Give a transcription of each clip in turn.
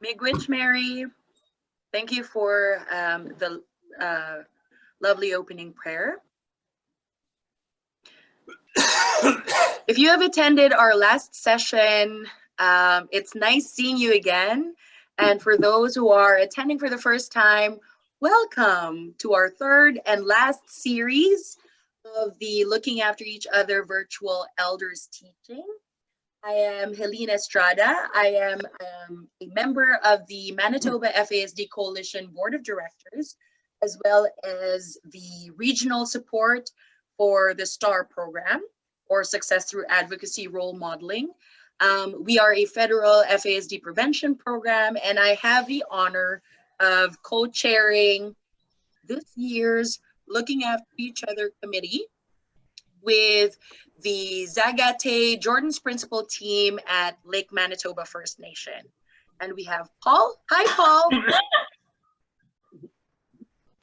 Miigwech Mary, thank you for the lovely opening prayer. If you have attended our last session, it's nice seeing you again. And for those who are attending for the first time, welcome to our third and last series of the Looking After Each Other virtual elders teaching. I am Helena Estrada. I am a member of the Manitoba FASD Coalition Board of Directors, as well as the regional support for the STAR program, or Success Through Advocacy Role Modeling. We are a federal FASD prevention program, and I have the honor of co-chairing this year's Looking After Each Other committee with the Zagate Jordan's Principal team at Lake Manitoba First Nation. And we have Paul. Hi, Paul.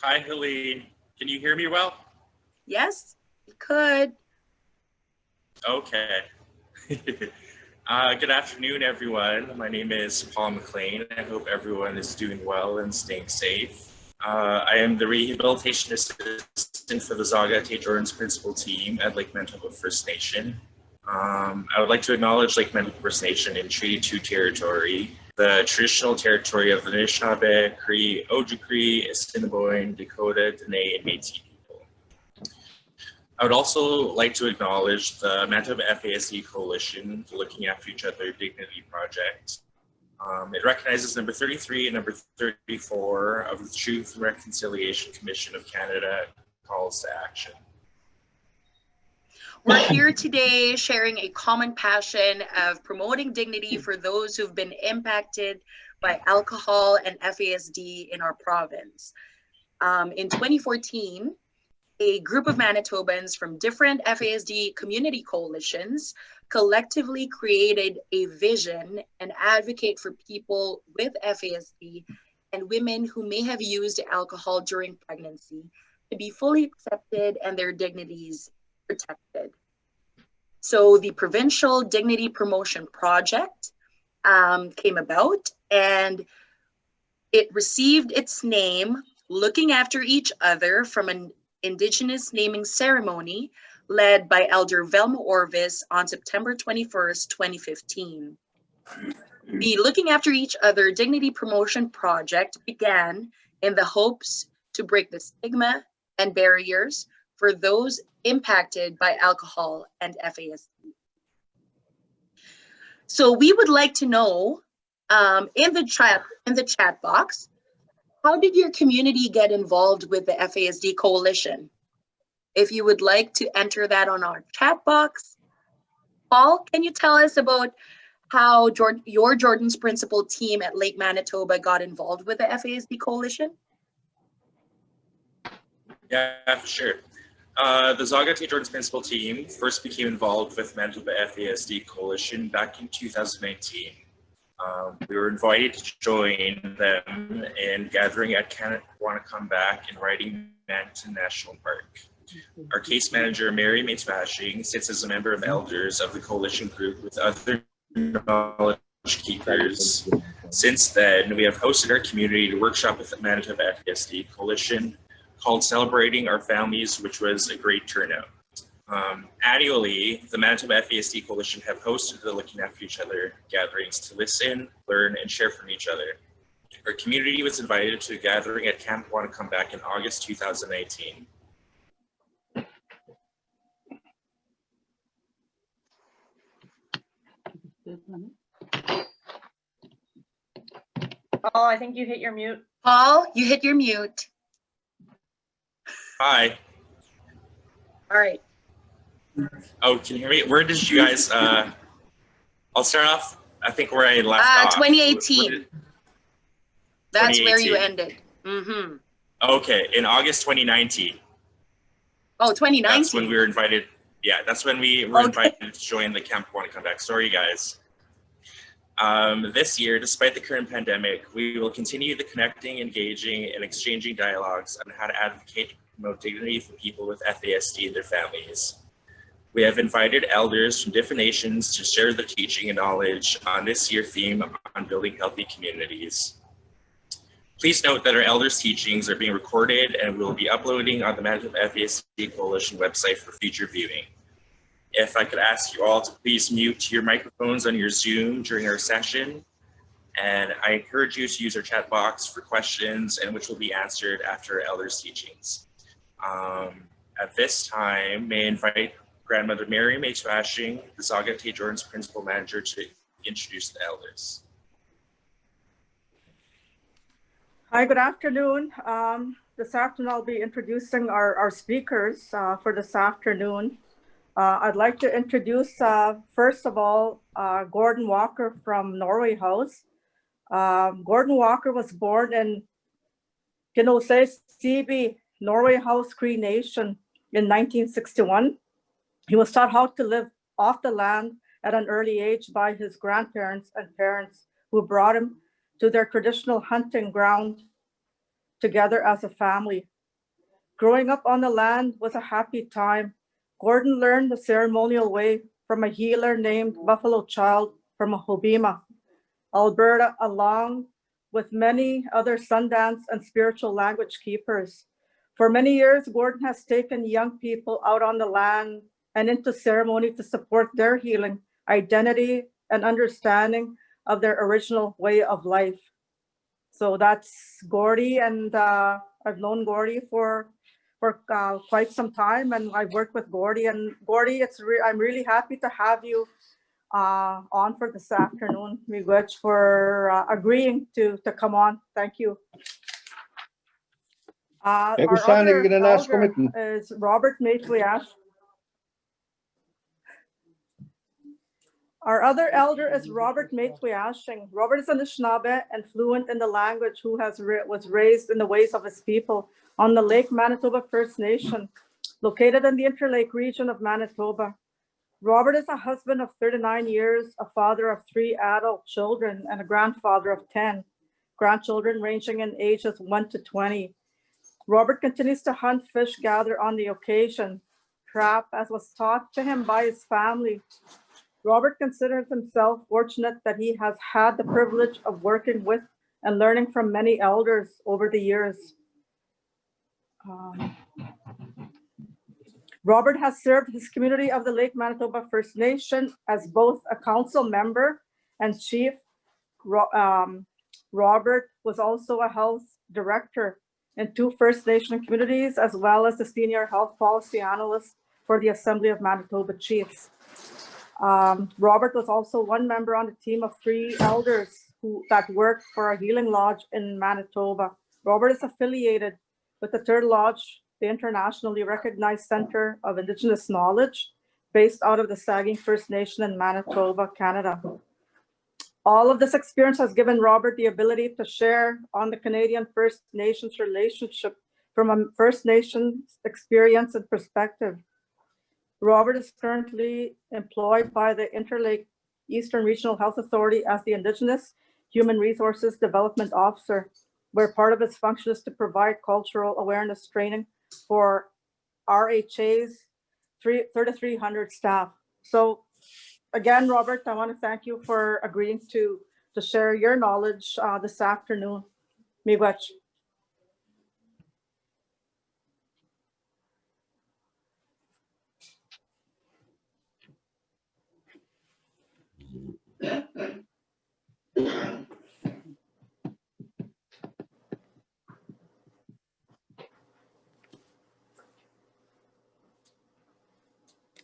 Hi, Helene. Can you hear me well? Yes, we could. Okay. Good afternoon, everyone. My name is Paul Mclean. I hope everyone is doing well and staying safe. I am the rehabilitation assistant for the Zagate Jordan's Principal team at Lake Manitoba First Nation. I would like to acknowledge Lake Manitoba First Nation in Treaty 2 territory, the traditional territory of the Anishinaabe, Cree, Ojibwe, Assiniboine, Dakota, Dene, and Métis people. I would also like to acknowledge the Manitoba FASD Coalition, the Looking After Each Other Dignity Project. It recognizes number 33 and number 34 of the Truth and Reconciliation Commission of Canada calls to action. We're here today sharing a common passion of promoting dignity for those who've been impacted by alcohol and FASD in our province. In 2014, a group of Manitobans from different FASD community coalitions collectively created a vision and advocate for people with FASD and women who may have used alcohol during pregnancy to be fully accepted and their dignities protected. So the Provincial Dignity Promotion Project came about, and it received its name, Looking After Each Other, from an Indigenous naming ceremony led by Elder Velma Orvis on September 21st, 2015. The Looking After Each Other Dignity Promotion Project began in the hopes to break the stigma and barriers for those impacted by alcohol and FASD. So we would like to know in the chat box, how did your community get involved with the FASD Coalition? If you would like to enter that on our chat box. Paul, can you tell us about how your Jordan's Principal team at Lake Manitoba got involved with the FASD Coalition? Yeah, for sure. The Zagate Jordan's Principal team first became involved with Manitoba FASD Coalition back in 2019. We were invited to join them in gathering at Canada Wanna Come Back in Riding Mountain National Park. Our case manager, Mary Matriash, sits as a member of elders of the coalition group with other knowledge keepers. Since then, we have hosted our community workshop with the Manitoba FASD Coalition called Celebrating Our Families, which was a great turnout. Annually, the Manitoba FASD Coalition have hosted the Looking After Each Other gatherings to listen, learn, and share from each other. Our community was invited to a gathering at Camp Wanna Come Back in August 2018. Oh, I think you hit your mute. Paul, you hit your mute. Hi. All right. Oh, can you hear me? Where did you guys, I'll start off, I think where I left off. 2018. That's where you ended. Mm-hmm. Okay, in August 2019. Oh, 2019. That's when we were invited. Yeah, that's when we were invited to join the Camp Wanna Come Back. Sorry, guys. This year, despite the current pandemic, we will continue the connecting, engaging, and exchanging dialogues on how to advocate and promote dignity for people with FASD and their families. We have invited elders from different nations to share their teaching and knowledge on this year's theme on building healthy communities. Please note that our elders' teachings are being recorded and will be uploading on the Manitoba FASD Coalition website for future viewing. If I could ask you all to please mute your microphones on your Zoom during our session, and I encourage you to use our chat box for questions and which will be answered after our elders' teachings. At this time, may I invite Grandmother Mary Matriash, the Zaga T. Jordan's Principal Manager, to introduce the elders. Hi, good afternoon. This afternoon I'll be introducing our speakers for this afternoon. I'd like to introduce, first of all, Gordon Walker from Norway House. Gordon Walker was born in Sibi, Norway House Cree Nation in 1961. He was taught how to live off the land at an early age by his grandparents and parents, who brought him to their traditional hunting ground together as a family. Growing up on the land was a happy time. Gordon learned the ceremonial way from a healer named Buffalo Child from Hobima, Alberta, along with many other Sundance and spiritual language keepers. For many years, Gordon has taken young people out on the land and into ceremony to support their healing, identity, and understanding of their original way of life. So that's Gordy, and I've known Gordy for quite some time, and I've worked with Gordy. And Gordy, I'm really happy to have you on for this afternoon. Miigwech for agreeing to come on. Thank you. Our other elder is Robert Matriash. Our other elder is Robert Matriash. Robert is an Anishinaabe and fluent in the language, who was raised in the ways of his people on the Lake Manitoba First Nation, located in the Interlake region of Manitoba. Robert is a husband of 39 years, a father of 3 adult children, and a grandfather of 10 grandchildren ranging in ages 1 to 20. Robert continues to hunt, fish, gather on the occasion, trap, as was taught to him by his family. Robert considers himself fortunate that he has had the privilege of working with and learning from many elders over the years. Robert has served his community of the Lake Manitoba First Nation as both a council member and chief. Robert was also a health director in 2 First Nation communities, as well as the senior health policy analyst for the Assembly of Manitoba Chiefs. Robert was also one member on the team of 3 elders that worked for a healing lodge in Manitoba. Robert is affiliated with the 3rd Lodge, the internationally recognized Center of Indigenous Knowledge, based out of the Saugeen First Nation in Manitoba, Canada. All of this experience has given Robert the ability to share on the Canadian First Nations relationship from a First Nations experience and perspective. Robert is currently employed by the Interlake Eastern Regional Health Authority as the Indigenous Human Resources Development Officer, where part of his function is to provide cultural awareness training for RHA's 3,300 staff. So again, Robert, I want to thank you for agreeing to share your knowledge this afternoon. Miigwech.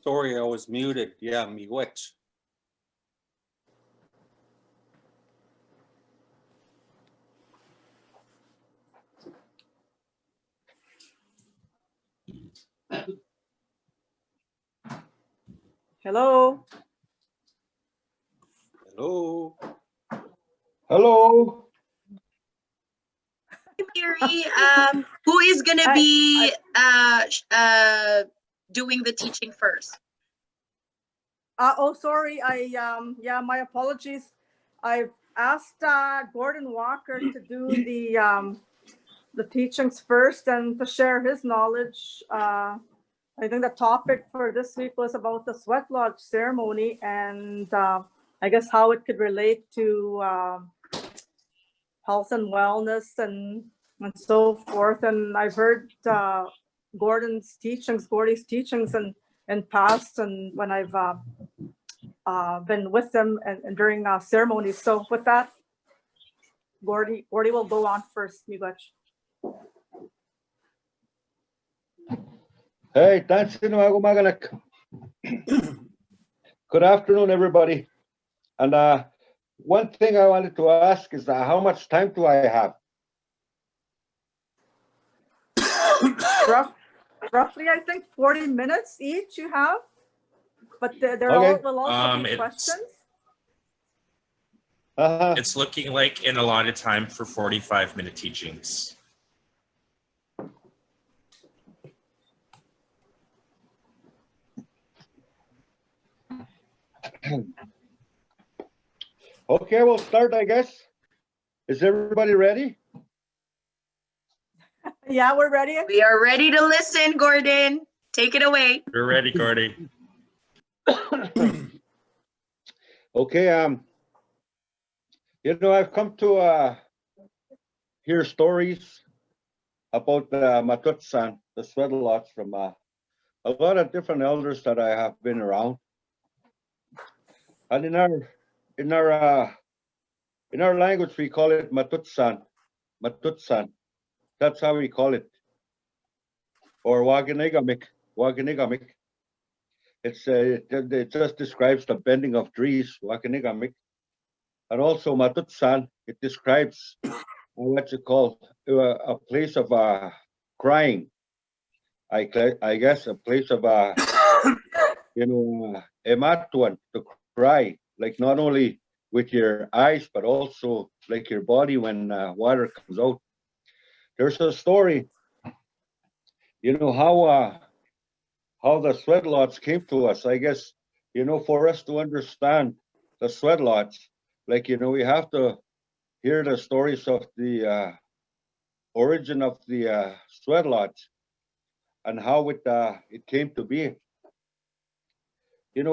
Sorry, I was muted. Yeah, miigwech. Hello. Hello. Hello. Mary, who is going to be doing the teaching first? Oh, sorry. Yeah, my apologies. I've asked Gordon Walker to do the teachings first and to share his knowledge I think the topic for this week was about the Sweatlodge ceremony and I guess how it could relate to health and wellness and so forth. And I've heard Gordy's teachings in past and when I've been with them and during ceremonies. So with that, Gordy will go on first, Miigwech. Hey, thanks. Good afternoon, everybody. And one thing I wanted to ask is how much time do I have? Roughly, I think 40 minutes each you have, but there Okay. will also be questions. It's looking like in a lot of time for 45-minute teachings. Okay, we'll start, I guess. Is everybody ready? Yeah, we're ready. We are ready to listen, Gordon. Take it away. We're ready, Gordy. Okay, I've come to hear stories about the Matutsan, the Sweatlodge, from a lot of different elders that I have been around. And in our language, we call it Matutsan. Matutsan. That's how we call it. Or Waganigamik. Waganigamik. It just describes the bending of trees, Waganigamik. And also Matutsan, it describes what you call a place of crying. I guess a place of ematuan, to cry, like not only with your eyes, but also like your body when water comes out. There's a story, how the Sweatlodge came to us. I guess, for us to understand the Sweatlodge, we have to hear the stories of the origin of the Sweatlodge and how it came to be. And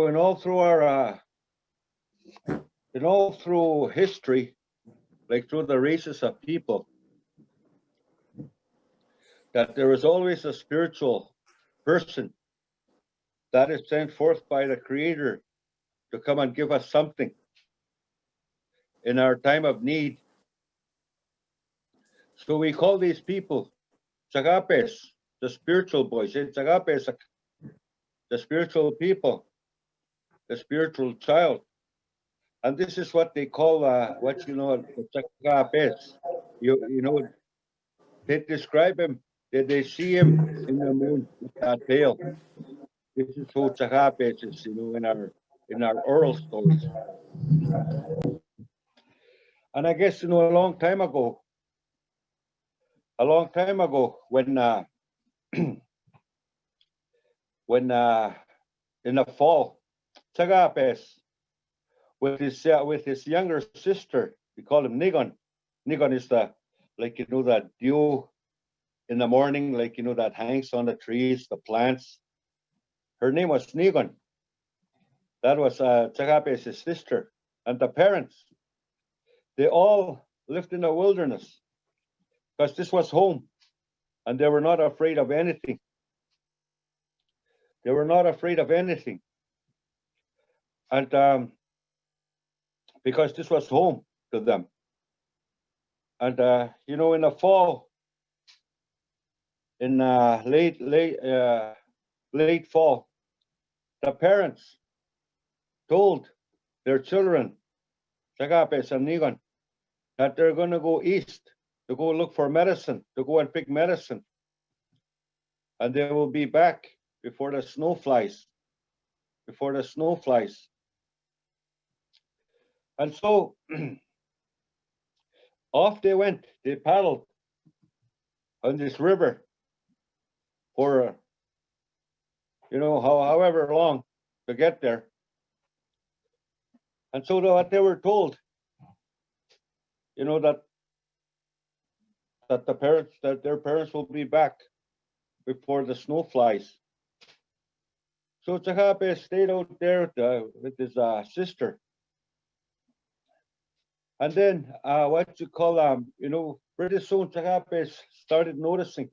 all through history, like through the races of people, that there is always a spiritual person that is sent forth by the Creator to come and give us something in our time of need. So we call these people Chagapes, the spiritual boys. Chagapes, the spiritual people, the spiritual child. And this is what they call the Chagapes. They describe him, they see him in the moon with that veil. This is who Chagapes is, in our oral stories. And I guess, a long time ago, when when in the fall, Chagapes with his younger sister, we call him Nigon. Nigon is that dew in the morning, that hangs on the trees, the plants. Her name was Nigon. That was Chagapes' sister. And the parents, they all lived in the wilderness because this was home, and they were not afraid of anything. They were not afraid of anything. And because this was home to them. And, in the fall, in late fall, the parents told their children, Chagapes and Nigon, that they're going to go east to go look for medicine, to go and pick medicine. And they will be back before the snow flies. And so off they went. They paddled on this river for, however long to get there. And so what they were told, that their parents will be back before the snow flies. So Chakape stayed out there with his sister. And then what you call pretty soon Chakape started noticing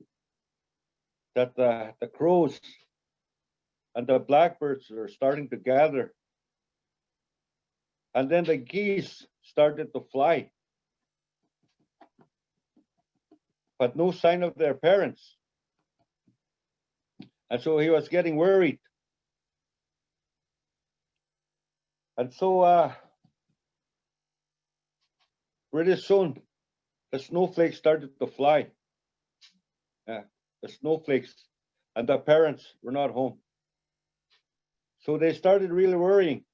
that the crows and the blackbirds are starting to gather. And then the geese started to fly. But no sign of their parents. And so he was getting worried. And so pretty soon the snowflakes started to fly. The snowflakes, and the parents were not home. So they started really worrying.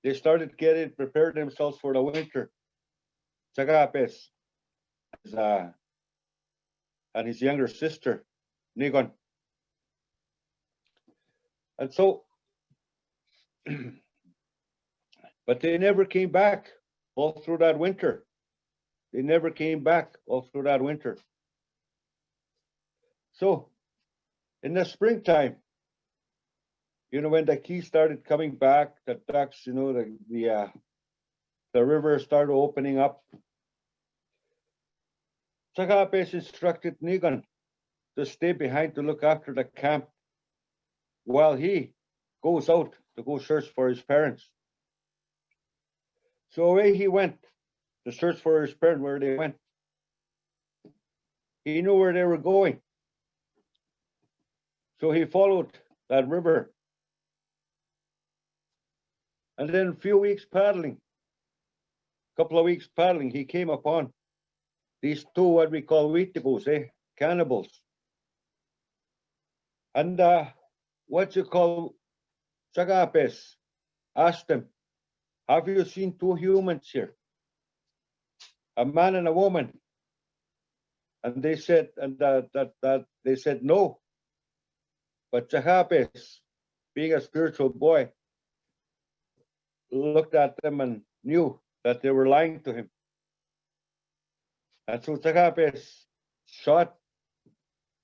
They started getting prepared themselves for the winter. Chagapes and his younger sister, Nigon. And so, but they never came back all through that winter. They never came back all through that winter. So, in the springtime, when the geese started coming back, the ducks, the river started opening up. Chagapes instructed Nigon to stay behind to look after the camp while he goes out to go search for his parents. So away he went to search for his parents where they went. He knew where they were going. So he followed that river. And then a couple of weeks paddling, he came upon these two, what we call Witigos, cannibals. And Chagapes asked them, have you seen two humans here? A man and a woman. And they said, they said no. But Chagapes, being a spiritual boy, looked at them and knew that they were lying to him. And so Chagapes shot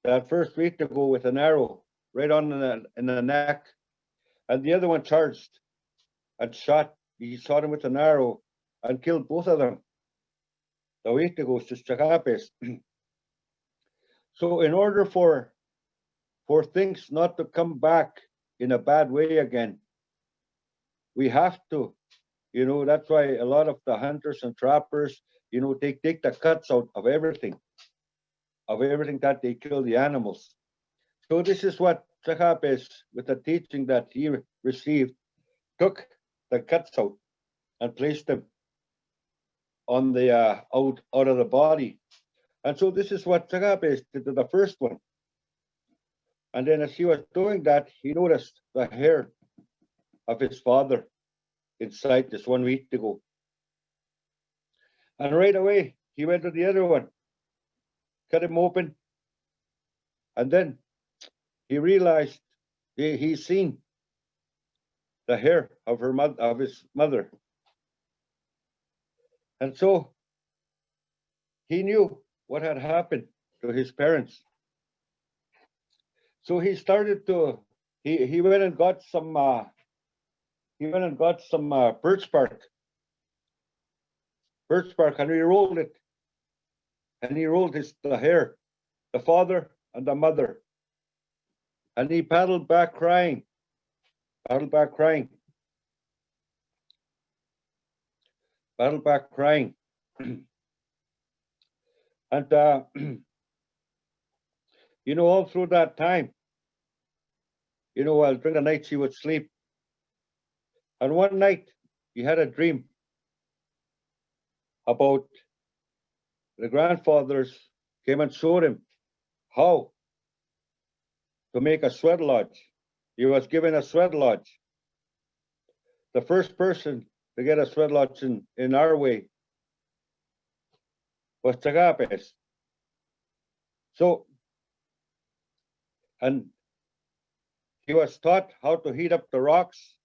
that first Witigo with an arrow right in the neck, and the other one charged and shot. He shot him with an arrow and killed both of them. The Witigos, just Chagapes. So in order for things not to come back in a bad way again, we have to, that's why a lot of the hunters and trappers, they take the cuts out of everything that they kill the animals. So this is what Chagapes, with the teaching that he received, took the cuts out and placed them on the out of the body. And so this is what Chagapes did to the first one. And then as he was doing that, he noticed the hair of his father inside this one Witigo. And right away, he went to the other one, cut him open, and then he realized he's seen the hair of his mother. And so he knew what had happened to his parents. So he started to, he went and got some birch bark, and he rolled it. And he rolled the hair, the father and the mother. And he paddled back crying. And all through that time, during the night he would sleep. And one night he had a dream about the grandfathers came and showed him how to make a Sweatlodge. He was given a Sweatlodge. The first person to get a Sweatlodge in our way was Chagapes. So, and he was taught how to heat up the rocks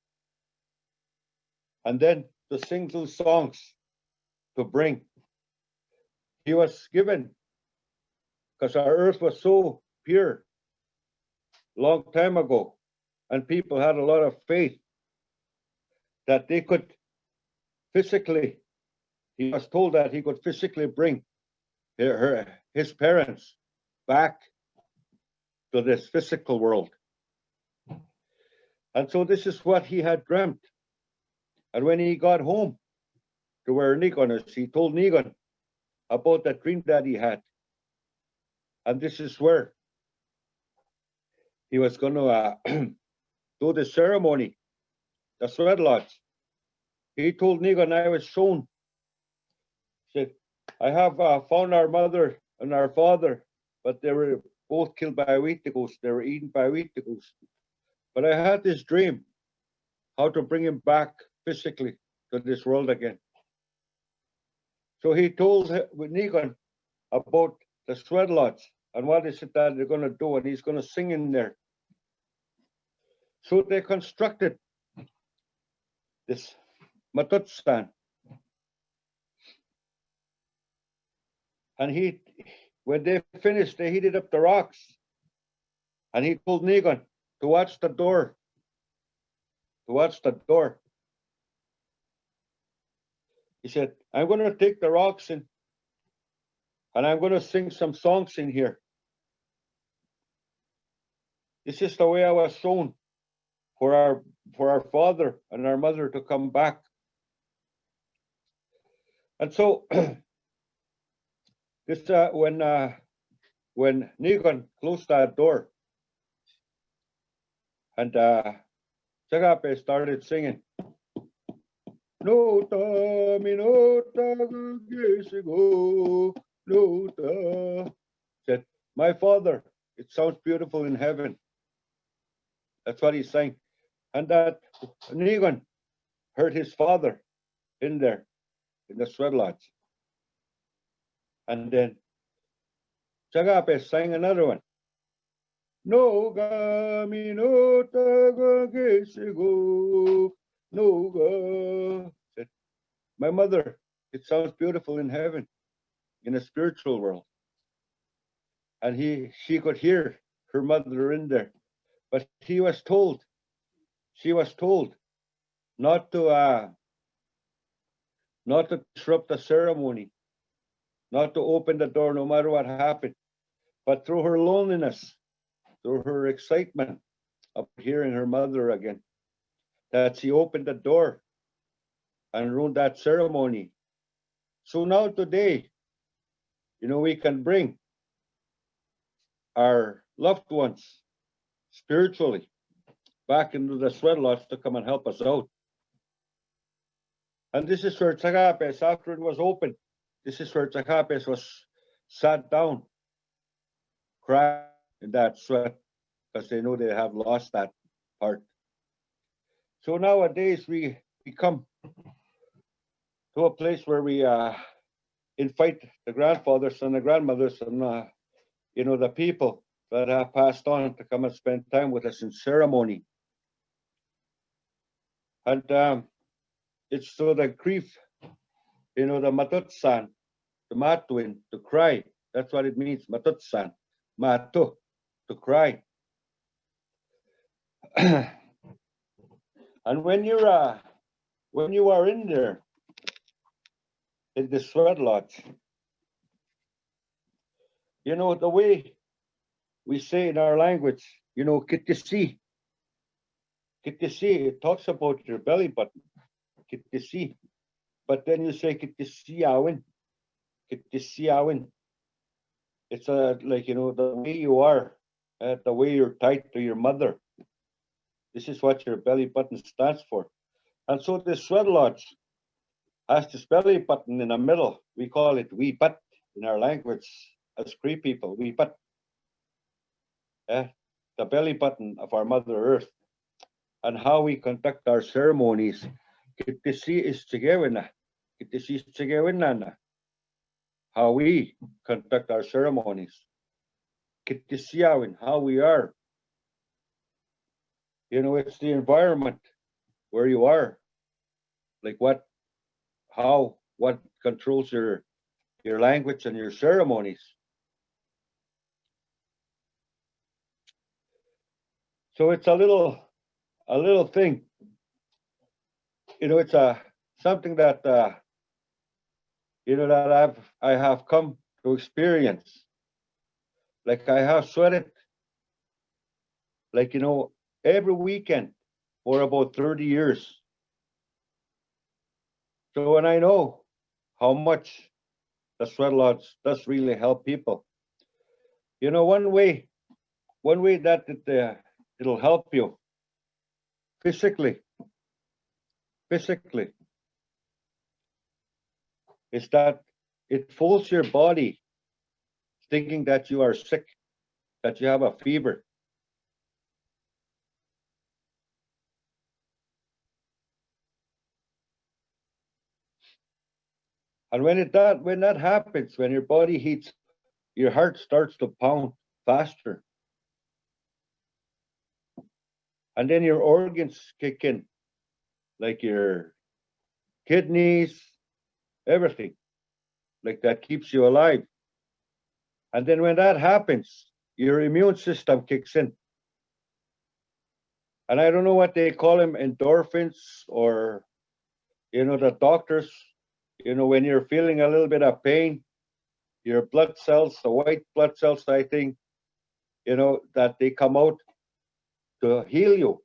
and then to sing those songs to bring. He was given, because our earth was so pure long time ago, and people had a lot of faith that they could physically, he was told that he could physically bring his parents back to this physical world. And so this is what he had dreamt. And when he got home to where Nigon is, he told Nigon about that dream that he had. And this is where he was going to do the ceremony, the Sweatlodge. He told Nigon, I was shown, said, I have found our mother and our father, but they were both killed by Wheatigos. They were eaten by Wheatigos. But I had this dream, how to bring him back physically to this world again. So he told Nigon about the Sweatlodge and what is it that they're going to do, and he's going to sing in there. So they constructed this Matutsan. And when they finished, they heated up the rocks. And he told Nigon to watch the door. To watch the door. He said, I'm going to take the rocks in, and I'm going to sing some songs in here. This is the way I was shown for our father and our mother to come back. And so this when Nigon closed that door, and Chagape started singing. No ta mi no ta go no ta. Said, my father, it sounds beautiful in heaven. That's what he's saying. And that Nigon heard his father in there, in the Sweatlodge. And then Chagape sang another one. No ga mi no ta go no ga. Said, my mother, it sounds beautiful in heaven, in a spiritual world. And she could hear her mother in there. But she was told not to disrupt the ceremony, not to open the door no matter what happened. But through her loneliness, through her excitement of hearing her mother again, that she opened the door and ruined that ceremony. So now today, we can bring our loved ones spiritually back into the Sweatlodge to come and help us out. And this is where Chagapes, after it was open, this is where Chagapes was sat down, crying in that sweat, because they know they have lost that part. So nowadays we come to a place where we invite the grandfathers and the grandmothers and the people that have passed on to come and spend time with us in ceremony. And it's so the grief, the matutsan, the matuin, to cry. That's what it means, matutsan, matu, to cry. And when you are in there, in the Sweatlodge, the way we say in our language, kitisi. Kitisi, it talks about your belly button. Kitisi. But then you say kitisiawin. Kitisiawin. It's like, the way you are, the way you're tied to your mother. This is what your belly button stands for. And so the Sweatlodge has this belly button in the middle. We call it wipat in our language as Cree people, wipat. The belly button of our Mother Earth. And how we conduct our ceremonies. Kitisi is chigewina. Kitisi is chigewinana. How we conduct our ceremonies. Kitisiawin, how we are. It's the environment where you are. Like what controls your language and your ceremonies. So it's a little a little thing. It's something that that I have come to experience. Like I have sweated, like every weekend for about 30 years. So when I know how much the Sweatlodge does really help people, one way that it'll help you physically is that it fools your body thinking that you are sick, that you have a fever. And when that happens, when your body heats, your heart starts to pound faster. And then your organs kick in, like your kidneys, everything, like that keeps you alive. And then when that happens, your immune system kicks in. And I don't know what they call them, endorphins, or, the doctors, when you're feeling a little bit of pain, your blood cells, the white blood cells, I think, that they come out to heal you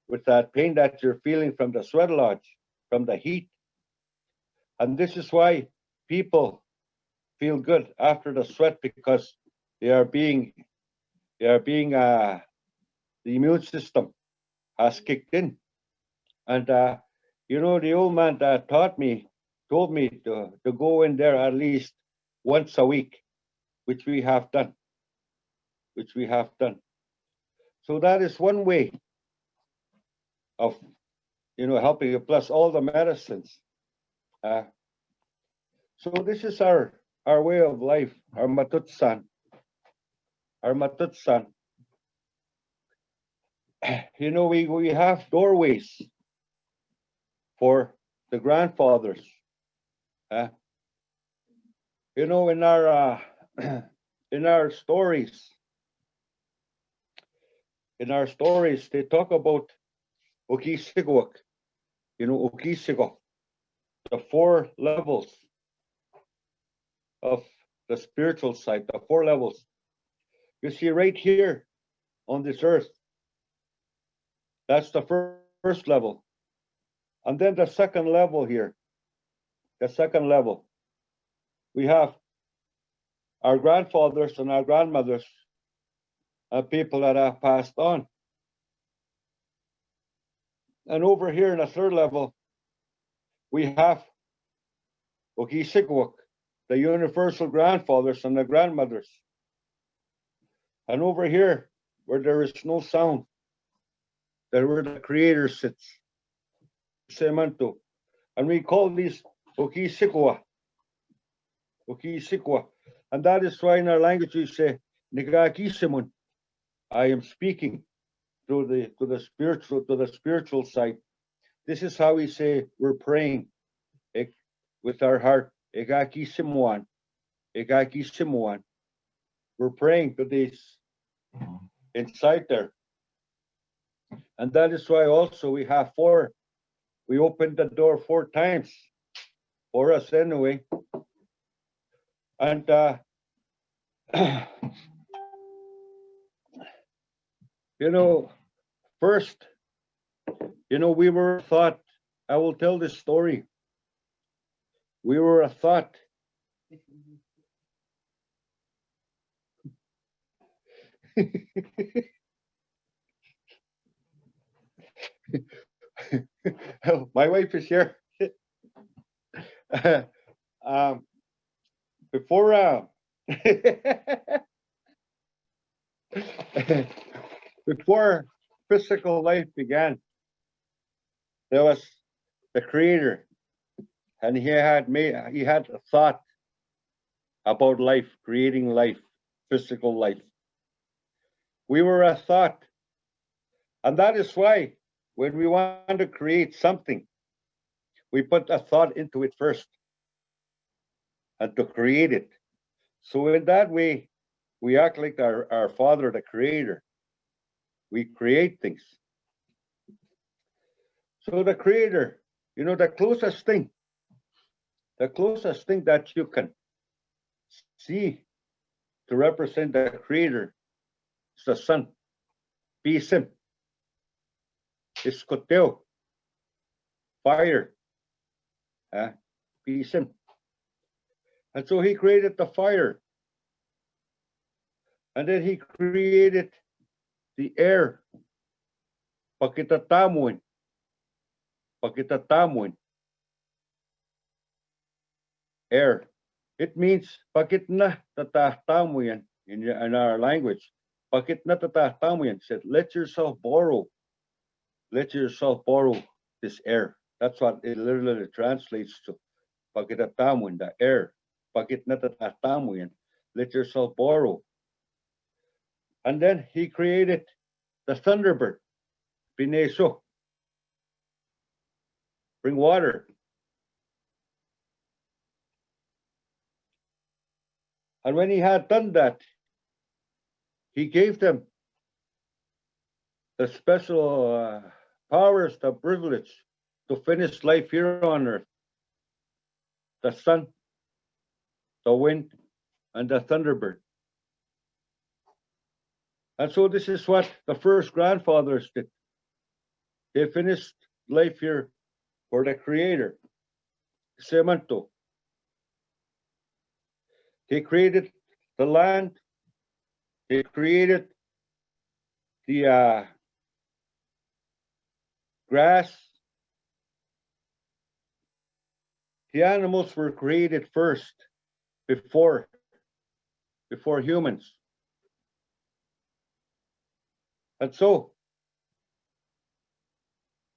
with that pain that you're feeling from the Sweatlodge, from the heat. And this is why people feel good after the sweat, because the immune system has kicked in. And the old man that told me to go in there at least once a week, which we have done. So that is one way of helping you, plus all the medicines. So this is our way of life, our matutsan. We have doorways for the grandfathers. In our in our stories, they talk about Okisigwak, Okisigo, the 4 levels of the spiritual side, the 4 levels. You see right here on this earth, that's the first level. And then the second level here, we have our grandfathers and our grandmothers, people that have passed on. And over here in the third level, we have Okisigwak, the universal grandfathers and the grandmothers. And over here, where there is no sound, where the Creator sits, Semanto. And we call these Okisigwa. And that is why in our language we say, Nigakisimun, I am speaking to the spiritual side. This is how we say we're praying with our heart. Egakisimuan. We're praying to this inside there. And that is why also we have 4. We opened the door 4 times for us anyway. And first, we were thought, I will tell this story. We were a thought. My wife is here. Before before physical life began, there was the Creator, and he had a thought about life, creating life, physical life. We were a thought, and that is why when we want to create something, we put a thought into it first and to create it. So in that way, we act like our Father, the Creator. We create things. So the creator, you know, the closest thing that you can see to represent the creator is the sun. Pisim. Iskoteo. Fire. Pisim. And so he created the fire. And then he created the air. Pakitatamuin. Pakitatamuin. Air. It means pakit na tatahtamuyan in our language. Pakit na tatahtamuyan said, let yourself borrow this air. That's what it literally translates to. Pakitatamuyan, the air. Pakit na tatahtamuyan. Let yourself borrow. And then he created the thunderbird. Pineso. Bring water. And when he had done that, he gave them the special powers, the privilege to finish life here on earth. The sun, the wind, and the thunderbird. And so this is what the first grandfathers did. They finished life here for the creator, Semanto. They created the land. They created the grass. The animals were created first before humans. And so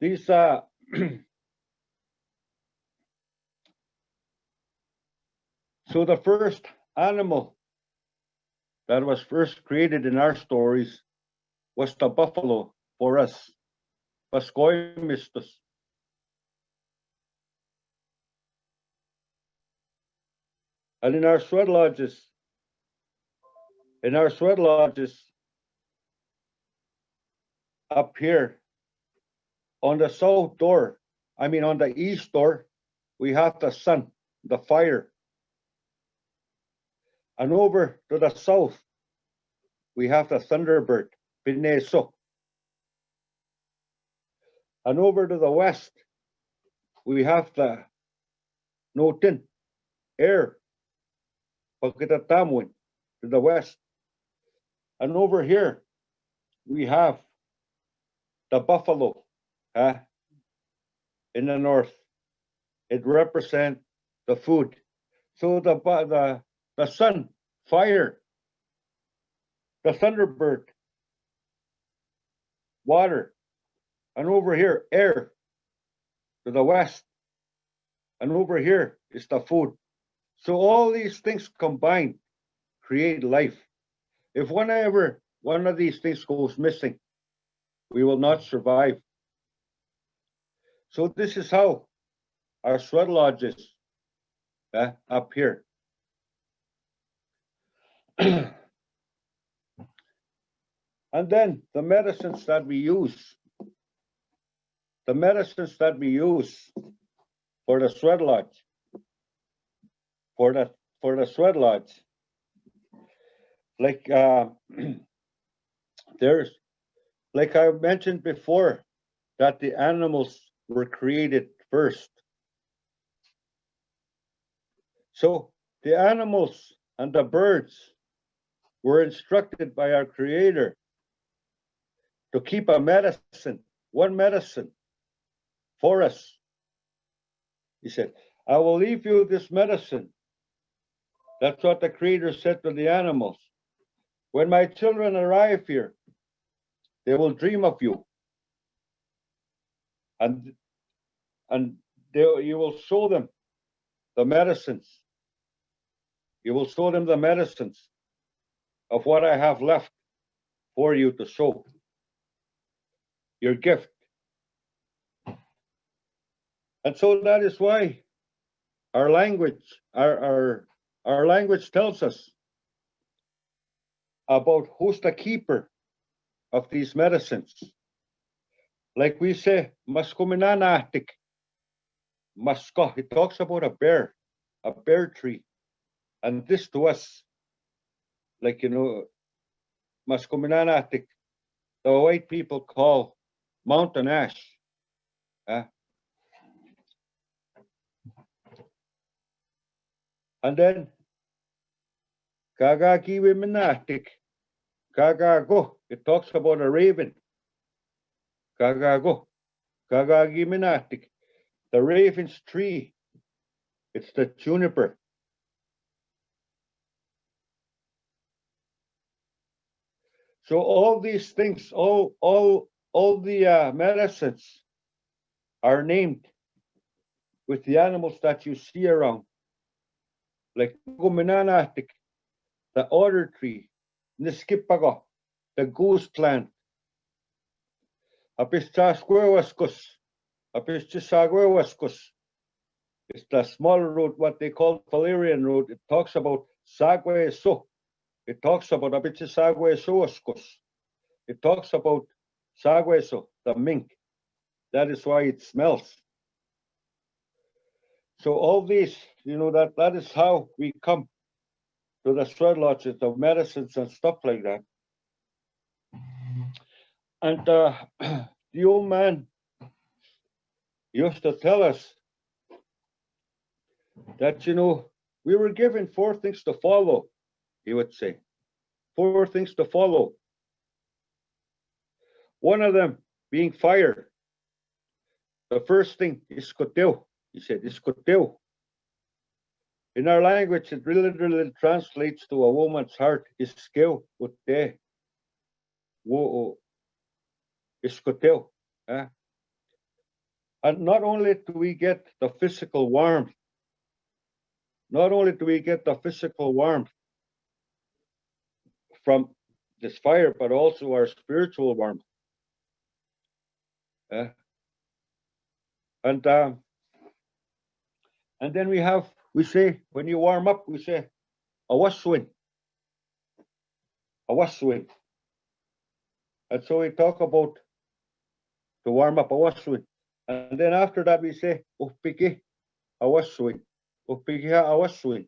these so the first animal that was first created in our stories was the buffalo for us. Paskoimistus. And in our sweatlodges, up here on the south door, I mean on the east door, we have the sun, the fire. And over to the south, we have the thunderbird, Pineso. And over to the west, we have the Notin, air, Pakitatamuin, to the west. And over here, we have the buffalo in the north. It represents the food. So the sun, fire, the thunderbird, water, and over here, air to the west. And over here is the food. So all these things combined create life. If one of these things goes missing, we will not survive. So this is how our sweat lodges up here. And then the medicines that we use. The medicines that we use for the sweat lodge. For the sweat lodge. Like there's, like I mentioned before, that the animals were created first. So the animals and the birds were instructed by our creator to keep a medicine, one medicine for us. He said, I will leave you this medicine. That's what the creator said to the animals. When my children arrive here, they will dream of you. And you will show them the medicines. You will show them the medicines of what I have left for you to show. Your gift. And so that is why our language tells us about who's the keeper of these medicines. like we say, Maskuminanatik, Masko. It talks about a bear tree. And this to us, like, you know, Maskuminanatik, the white people call mountain ash. And then, Kagakiwiminatik, Kagago. It talks about a raven. Kagago, Kagagiminatik, the raven's tree. It's the juniper. So all these things, all the medicines are named with the animals that you see around, like Guminanatik, the otter tree, Niskipago, the goose plant, Apistasquewaskus, Apistisagwewaskus. It's the small root, what they call Valerian root. It talks about Sagwe so. It talks about Apistisagwesoaskus. It talks about Sagweso, the mink. That is why it smells. So all these, you know, that is how we come to the Sweatlodges of medicines and stuff like that. And the old man used to tell us that, you know, we were given 4 things to follow, he would say. 4 things to follow. One of them being fire. The first thing is koteo. He said, is koteo. In our language, it literally translates to a woman's heart. Iskeo kote. Wo iskoteo. And not only do we get the physical warmth, from this fire, but also our spiritual warmth. And then we say, when you warm up, we say, awaswin. Awaswin. And so we talk about to warm up awaswin. And then after that, we say, upiki awaswin. Upiki awaswin.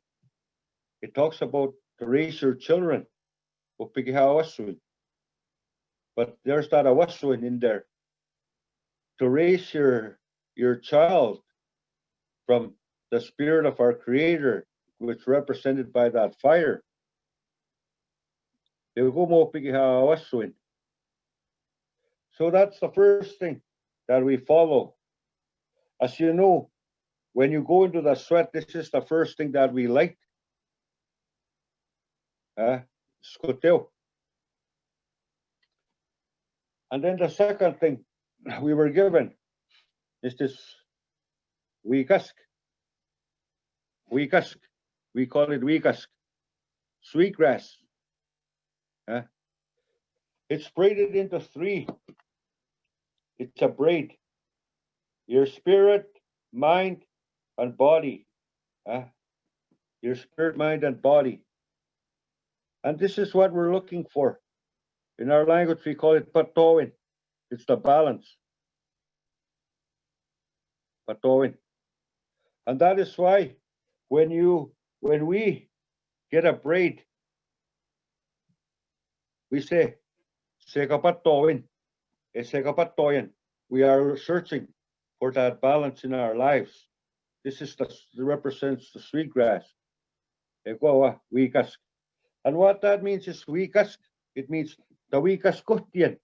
It talks about to raise your children. Upiki awaswin. But there's that awaswin in there. To raise your child from the spirit of our Creator, which represented by that fire. So that's the first thing that we follow. As you know, when you go into the sweat, this is the first thing that we light. Skoteo. And then the second thing we were given is this weekask. Weekask. We call it weekask. Sweetgrass. It's braided into 3. It's a braid. Your spirit, mind, and body. Your spirit, mind, and body. And this is what we're looking for. In our language, we call it patoin. It's the balance. Patoin. And that is why when we get a braid, we say, Segapatoin, Segapatoin. We are searching for that balance in our lives. This is represents the sweetgrass. Weekask. And what that means is weekask. It means the weekaskutien.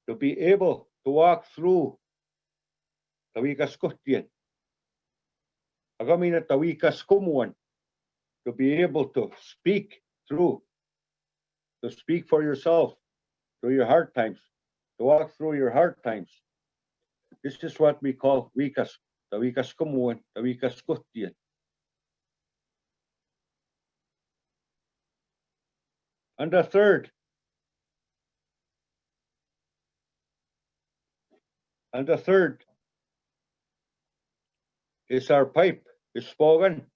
To be able to walk through the weekaskutien. Agamin at the weekaskumuan. To be able to speak through. To speak for yourself. Through your hard times. To walk through your hard times. This is what we call weekask. The weekaskumuan. The weekaskutien. And the third. And the third is our pipe. Is spoken.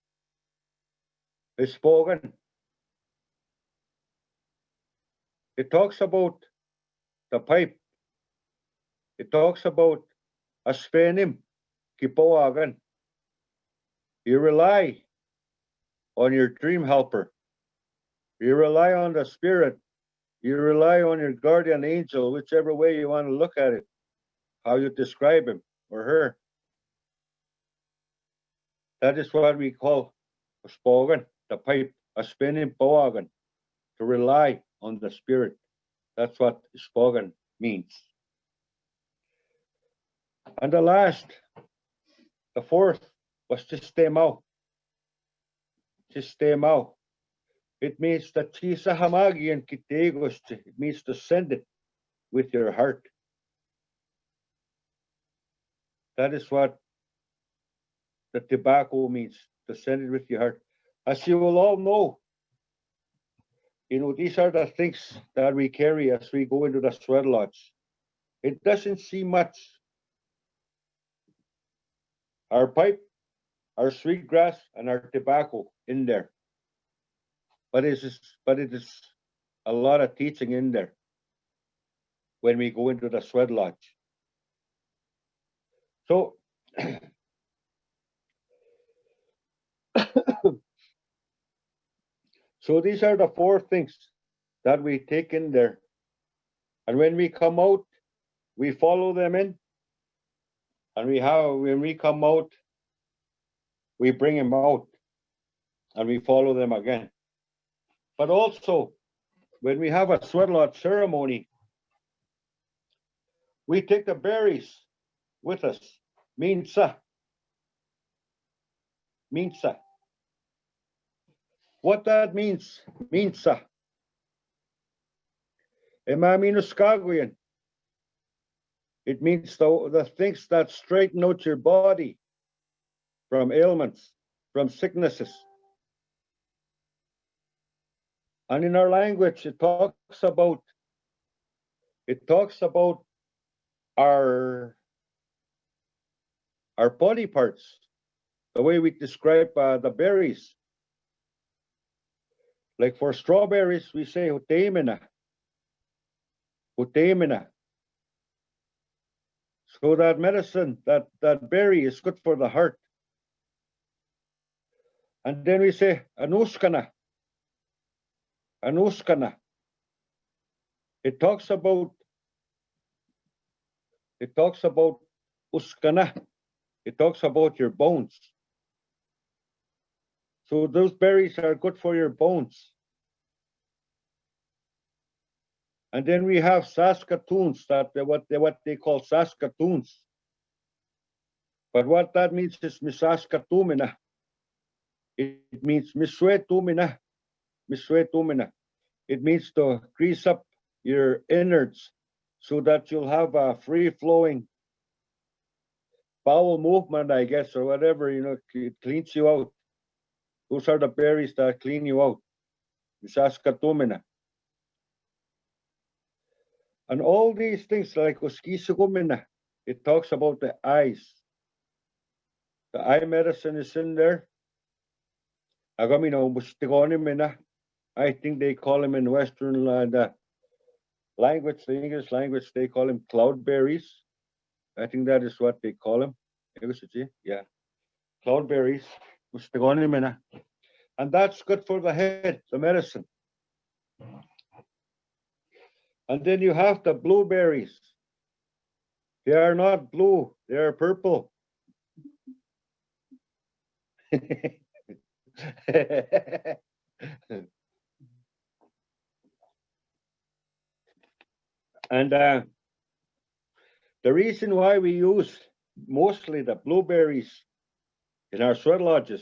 Is spoken. It talks about the pipe It talks about aspenim, kipoagan. You rely on your dream helper. You rely on the spirit. You rely on your guardian angel, whichever way you want to look at it, how you describe him or her. That is what we call spogan, the pipe, a spinning poagan, to rely on the spirit. That's what spogan means. And the last, the fourth, was sistemao. Sistemao. It means the chisa hamagi and kitegos. It means to send it with your heart. That is what the tobacco means, to send it with your heart. As you will all know, these are the things that we carry as we go into the Sweatlodge. It doesn't seem much. Our pipe, our sweetgrass, and our tobacco in there. But it is a lot of teaching in there when we go into the Sweatlodge. So so these are the four things that we take in there. And when we come out, we follow them in. And when we come out, we bring them out. And we follow them again. But also, when we have a Sweatlodge ceremony, we take the berries with us. Minsa. Minsa. What that means, minsa. Emaminuskaguyan. It means the things that straighten out your body from ailments, from sicknesses. And in our language, it talks about our body parts, the way we describe the berries. Like for strawberries, we say hutemina. Hutemina. So that medicine, that berry is good for the heart. And then we say anuskana. Anuskana. It talks about uskana. It talks about your bones. So those berries are good for your bones. And then we have Saskatoons, what they call Saskatoons. But what that means is Misaskatumina. It means Miswetumina. Miswetumina. It means to grease up your innards so that you'll have a free-flowing bowel movement, I guess, or whatever, it cleans you out. Those are the berries that clean you out. Misaskatumina. And all these things like Uskisugumina, it talks about the eyes. The eye medicine is in there. I think they call them in Western language, the English language, they call them cloudberries. I think that is what they call them. Yeah, cloudberries. And that's good for the head, the medicine. And then you have the blueberries. They are not blue, they are purple. And the reason why we use mostly the blueberries in our sweatlodges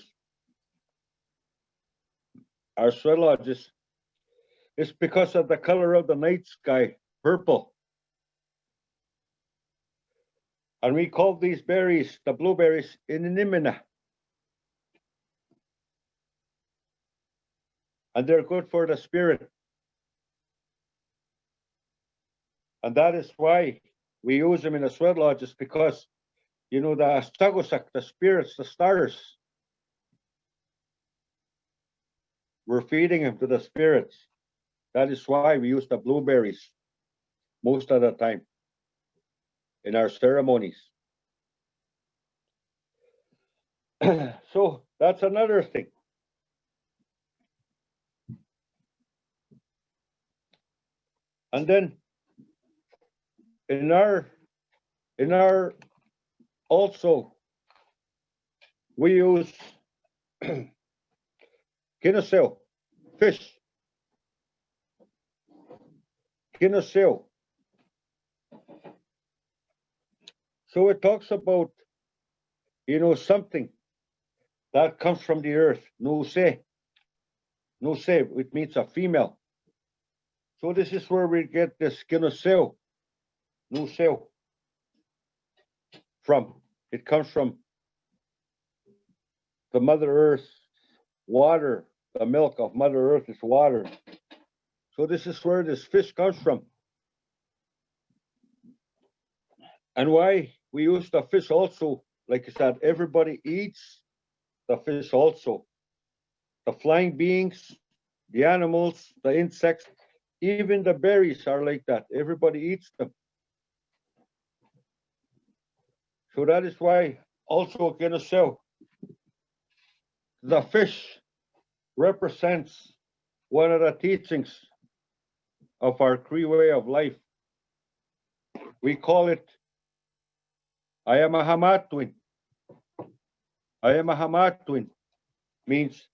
is because of the color of the night sky, purple. And we call these berries, the blueberries, inimina. And they're good for the spirit. And that is why we use them in the sweatlodges, because, the astagosak, the spirits, the stars, we're feeding them to the spirits. That is why we use the blueberries most of the time in our ceremonies. So that's another thing. And then in our also we use kinoseo, fish. Kinoseo. So it talks about, something that comes from the earth. No se, it means a female. So this is where we get this kinoseo, no seo, from. It comes from the Mother Earth, water. The milk of Mother Earth is water. So this is where this fish comes from. And why we use the fish also, like I said, everybody eats the fish also. The flying beings, the animals, the insects, even the berries are like that. Everybody eats them. So that is why also kinoseo, the fish represents one of the teachings of our Cree way of life. We call it I am a hamatwin. I am a hamatwin means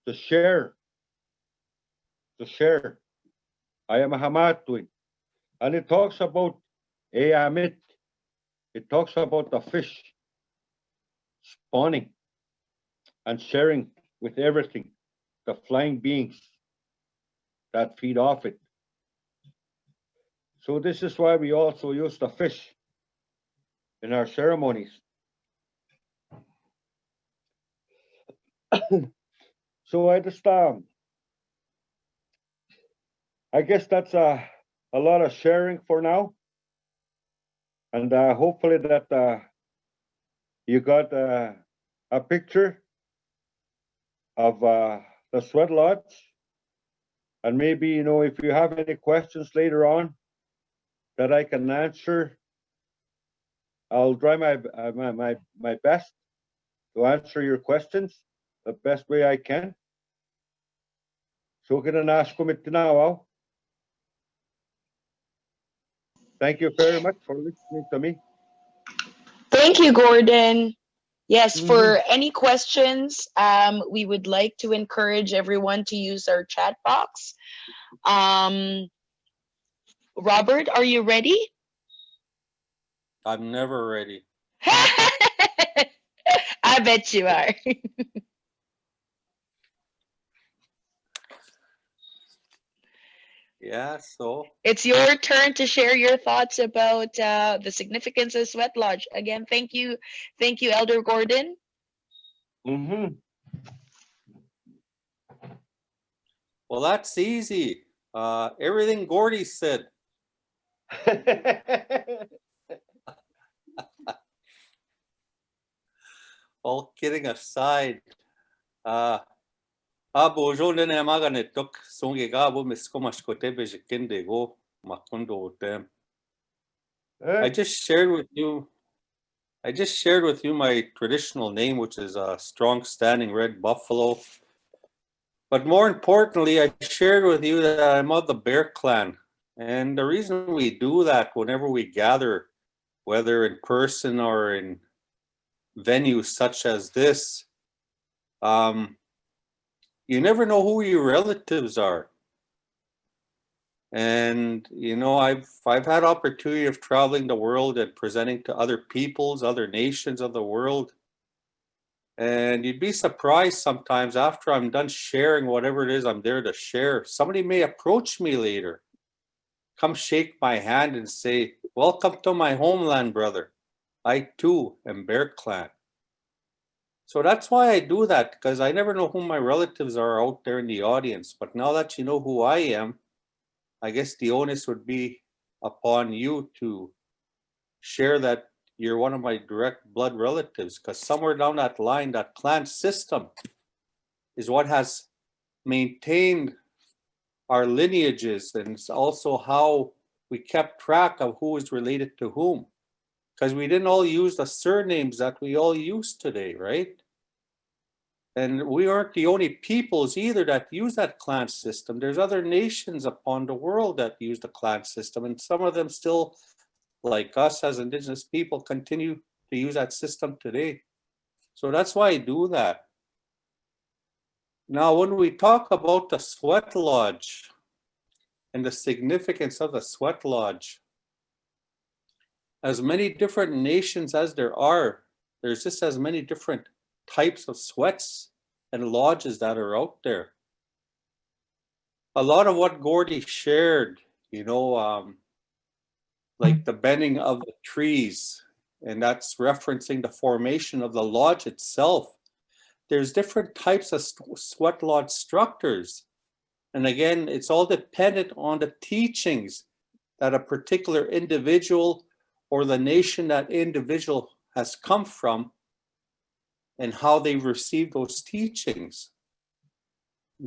to share. To share. I am a hamatwin. And it talks about eamit. It talks about the fish spawning and sharing with everything, the flying beings that feed off it. So this is why we also use the fish in our ceremonies. So I just I guess that's a lot of sharing for now, and hopefully that you got a picture of the Sweatlodge, and maybe if you have any questions later on that I can answer, I'll try my best to answer your questions the best way I can. So now. Thank you very much for listening to me. Thank you, Gordon. Yes, for any questions, we would like to encourage everyone to use our chat box. Robert, are you ready? I'm never ready. I bet you are. Yeah, so It's your turn to share your thoughts about the significance of Sweatlodge. Again, thank you, Elder Gordon. well, that's easy. Everything Gordy said. All kidding aside, abo jone ne magane tok songe gabo miskomash kote bejikende go makondo tem. I just shared with you my traditional name, which is a strong standing red buffalo. But more importantly, I shared with you that I'm of the Bear Clan. And the reason we do that whenever we gather, whether in person or in venues such as this, you never know who your relatives are. And I've had opportunity of traveling the world and presenting to other peoples, other nations of the world. And you'd be surprised sometimes after I'm done sharing whatever it is I'm there to share, somebody may approach me later, come shake my hand and say, "Welcome to my homeland, brother. I too am Bear Clan." So that's why I do that, because I never know who my relatives are out there in the audience. But now that you know who I am, I guess the onus would be upon you to share that you're one of my direct blood relatives, because somewhere down that line, that clan system is what has maintained our lineages, and it's also how we kept track of who is related to whom. because we didn't all use the surnames that we all use today, right? And we aren't the only peoples either that use that clan system. There's other nations upon the world that use the clan system, and some of them still, like us as Indigenous people, continue to use that system today. So that's why I do that. Now, when we talk about the Sweatlodge and the significance of the Sweatlodge, as many different nations as there are, there's just as many different types of sweats and lodges that are out there. A lot of what Gordy shared, like the bending of the trees, and that's referencing the formation of the lodge itself. There's different types of sweat lodge structures. And again, it's all dependent on the teachings that a particular individual or the nation that individual has come from and how they received those teachings.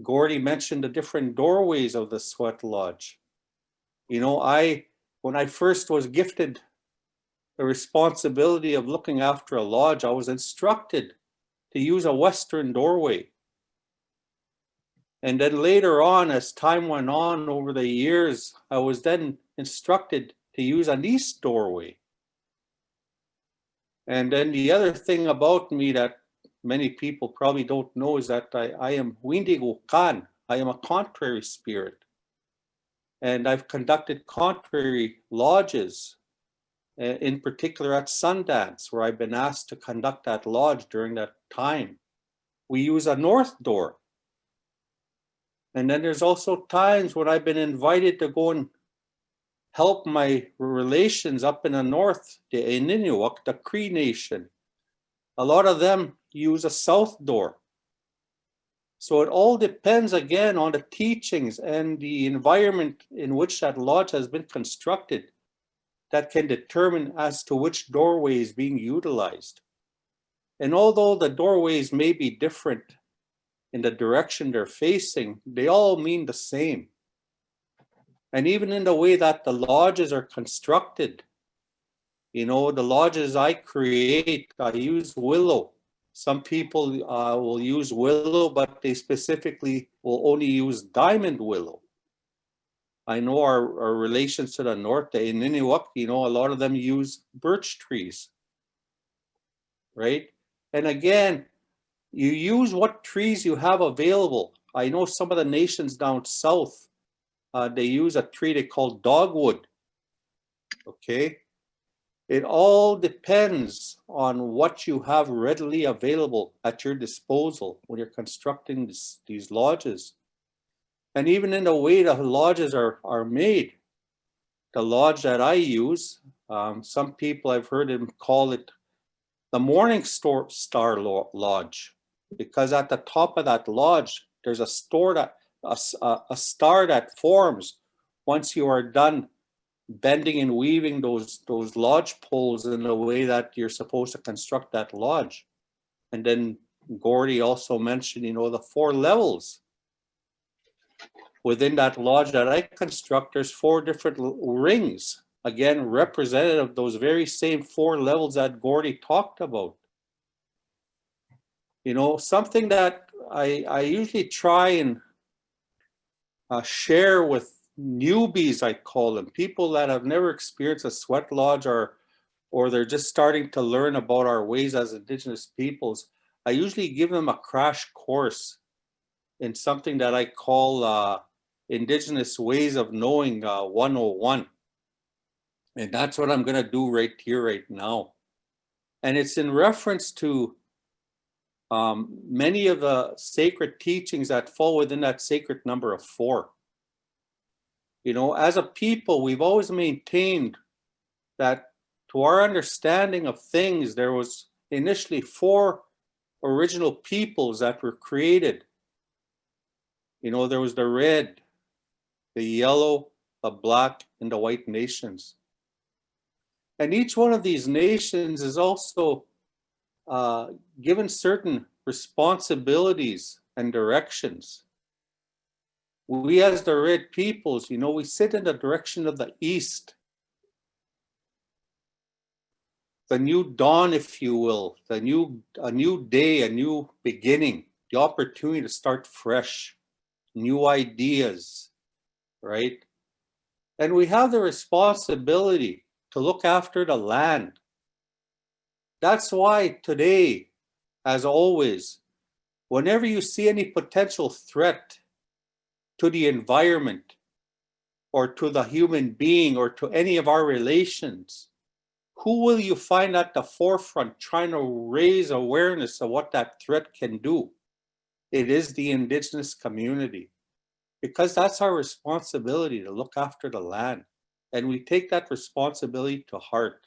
Gordy mentioned the different doorways of the sweat lodge. When I first was gifted the responsibility of looking after a lodge, I was instructed to use a western doorway. And then later on, as time went on over the years, I was then instructed to use an east doorway. And then the other thing about me that many people probably don't know is that I am Windigo Khan. I am a contrary spirit. And I've conducted contrary lodges, in particular at Sundance, where I've been asked to conduct that lodge during that time. We use a north door. And then there's also times when I've been invited to go and help my relations up in the north, the Inuit, the Cree Nation. A lot of them use a south door. So it all depends again on the teachings and the environment in which that lodge has been constructed that can determine as to which doorway is being utilized. And although the doorways may be different in the direction they're facing, they all mean the same. And even in the way that the lodges are constructed, the lodges I create, I use willow. Some people will use willow, but they specifically will only use diamond willow. I know our relations to the north, the Inuit, a lot of them use birch trees, right? And again, you use what trees you have available. I know some of the nations down south, they use a tree they call dogwood, okay? It all depends on what you have readily available at your disposal when you're constructing these lodges. And even in the way the lodges are made, the lodge that I use, some people I've heard them call it the Morning Star Lodge, because at the top of that lodge, there's a star that forms once you are done bending and weaving those lodge poles in the way that you're supposed to construct that lodge. And then Gordy also mentioned, the 4 levels. Within that lodge that I construct, there's 4 different rings, again, representative of those very same 4 levels that Gordy talked about. Something that I usually try and share with newbies, I call them, people that have never experienced a sweat lodge or they're just starting to learn about our ways as Indigenous peoples. I usually give them a crash course in something that I call Indigenous Ways of Knowing 101. And that's what I'm going to do right here, right now. And it's in reference to many of the sacred teachings that fall within that sacred number of 4. As a people, we've always maintained that to our understanding of things, there was initially 4 original peoples that were created. There was the red, the yellow, the black, and the white nations. And each one of these nations is also given certain responsibilities and directions. We as the red peoples, we sit in the direction of the east. the new dawn, if you will, a new day, a new beginning, the opportunity to start fresh, new ideas, right? And we have the responsibility to look after the land. That's why today, as always, whenever you see any potential threat to the environment or to the human being or to any of our relations, who will you find at the forefront trying to raise awareness of what that threat can do? It is the Indigenous community, because that's our responsibility to look after the land. And we take that responsibility to heart.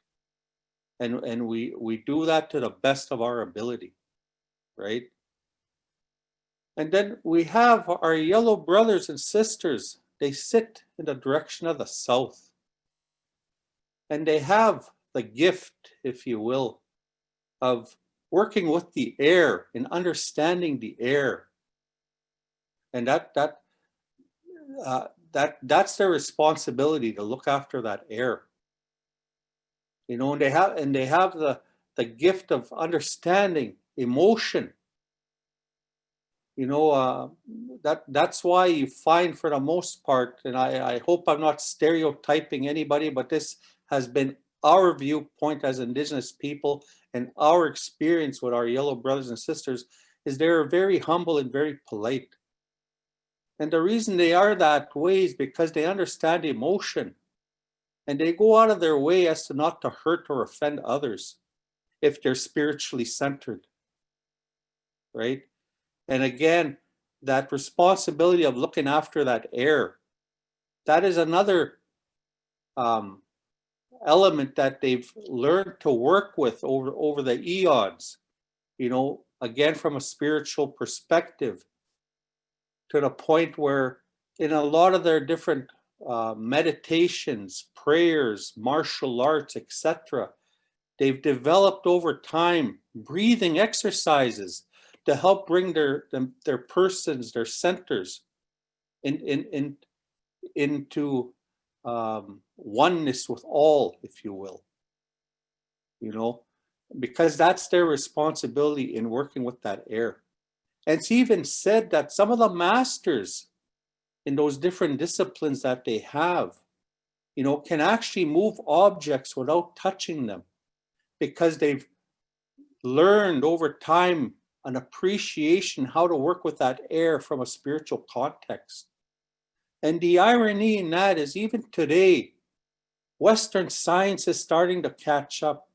And we do that to the best of our ability, right? And then we have our yellow brothers and sisters. They sit in the direction of the south. And they have the gift, if you will, of working with the air and understanding the air. And that's their responsibility, to look after that air. You know, and they have the gift of understanding emotion. You know, that's why you find, for the most part, and I hope I'm not stereotyping anybody, but this has been our viewpoint as Indigenous people and our experience with our yellow brothers and sisters, is they're very humble and very polite. And the reason they are that way is because they understand emotion, and they go out of their way as to not to hurt or offend others if they're spiritually centered, right? And again, that responsibility of looking after that air, that is another element that they've learned to work with over the eons, you know, again, from a spiritual perspective, to the point where in a lot of their different meditations, prayers, martial arts, etc., they've developed over time breathing exercises to help bring their persons, their centers into oneness with all, if you will, you know, because that's their responsibility in working with that air. And it's even said that some of the masters in those different disciplines that they have, you know, can actually move objects without touching them, because they've learned over time an appreciation how to work with that air from a spiritual context. And the irony in that is, even today, Western science is starting to catch up,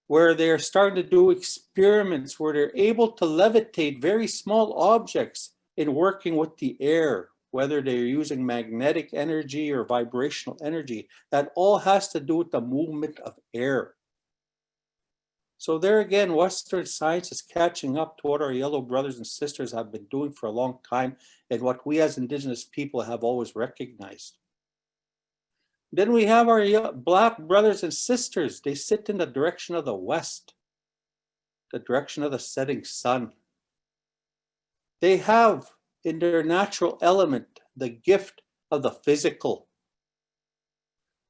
where they're starting to do experiments where they're able to levitate very small objects in working with the air, whether they're using magnetic energy or vibrational energy. That all has to do with the movement of air. So there again, Western science is catching up to what our yellow brothers and sisters have been doing for a long time, and what we as Indigenous people have always recognized. Then we have our black brothers and sisters. They sit in the direction of the west, the direction of the setting sun. They have in their natural element the gift of the physical.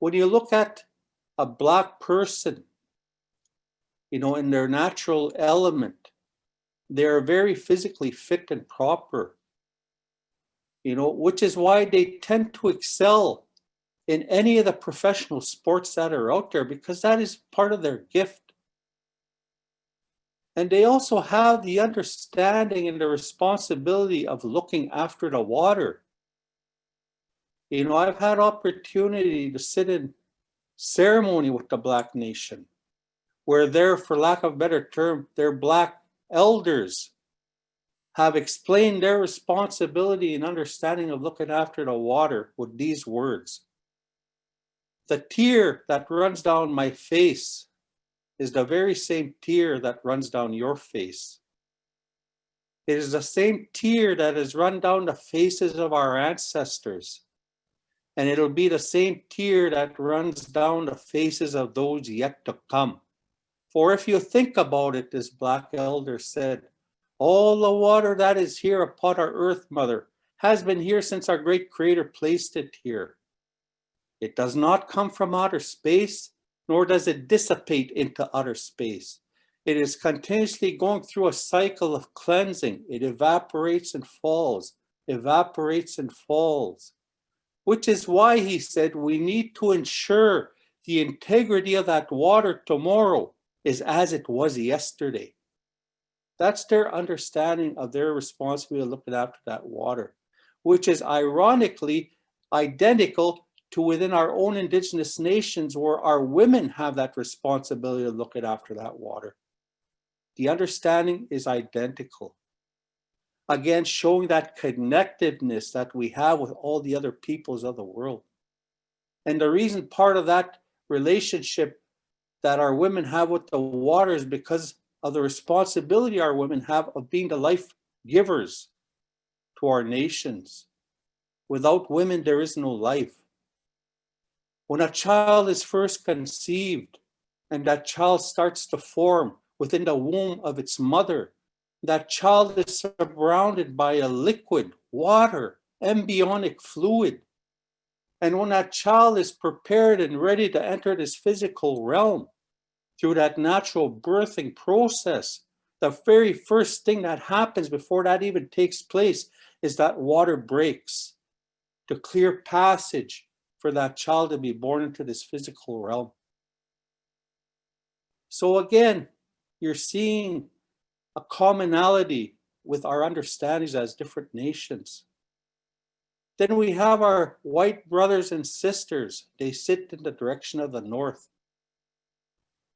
When you look at a black person, you know, in their natural element, they're very physically fit and proper, you know, which is why they tend to excel in any of the professional sports that are out there, because that is part of their gift. And they also have the understanding and the responsibility of looking after the water. You know, I've had opportunity to sit in ceremony with the Black Nation, where they're, for lack of a better term, their Black elders have explained their responsibility and understanding of looking after the water with these words. The tear that runs down my face is the very same tear that runs down your face. It is the same tear that has run down the faces of our ancestors. And it'll be the same tear that runs down the faces of those yet to come. For if you think about it, this Black elder said, all the water that is here upon our earth, Mother, has been here since our great Creator placed it here. It does not come from outer space. nor does it dissipate into outer space. It is continuously going through a cycle of cleansing. It evaporates and falls, evaporates and falls, which is why he said we need to ensure the integrity of that water tomorrow is as it was yesterday. That's their understanding of their responsibility of looking after that water, which is ironically identical to within our own Indigenous nations where our women have that responsibility of looking after that water. The understanding is identical. Again, showing that connectiveness that we have with all the other peoples of the world. And the reason part of that relationship that our women have with the water is because of the responsibility our women have of being the life givers to our nations. Without women, there is no life. When a child is first conceived and that child starts to form within the womb of its mother, that child is surrounded by a liquid, water, embryonic fluid. And when that child is prepared and ready to enter this physical realm through that natural birthing process, the very first thing that happens before that even takes place is that water breaks to clear passage for that child to be born into this physical realm. So again, you're seeing a commonality with our understandings as different nations. Then we have our white brothers and sisters. They sit in the direction of the north.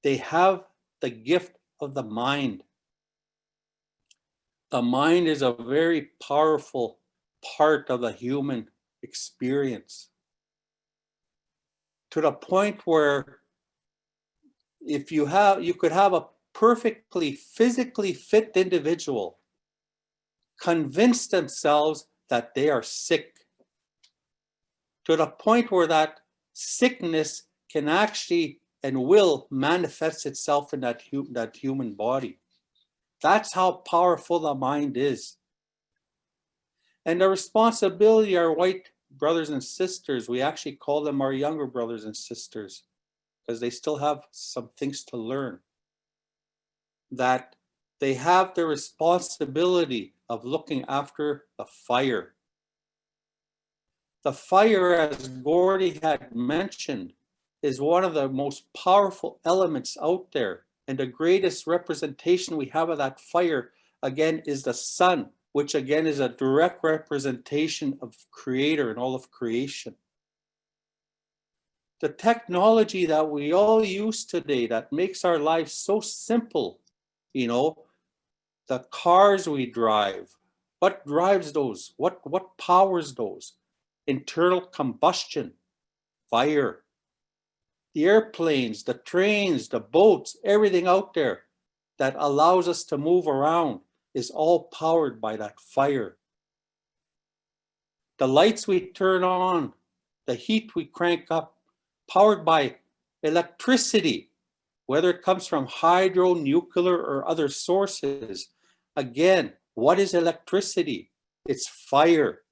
They have the gift of the mind. The mind is a very powerful part of the human experience, to the point where if you could have a perfectly physically fit individual convince themselves that they are sick, to the point where that sickness can actually and will manifest itself in that human body. That's how powerful the mind is. And the responsibility our white brothers and sisters, we actually call them our younger brothers and sisters, because they still have some things to learn, that they have the responsibility of looking after the fire. The fire, as Gordy had mentioned, is one of the most powerful elements out there. And the greatest representation we have of that fire, again, is the sun, which again is a direct representation of Creator and all of creation. The technology that we all use today that makes our lives so simple, you know, the cars we drive, what drives those? What powers those? Internal combustion, fire. The airplanes, the trains, the boats, everything out there that allows us to move around is all powered by that fire. The lights we turn on, the heat we crank up, powered by electricity, whether it comes from hydro, nuclear, or other sources. Again, what is electricity? It's fire.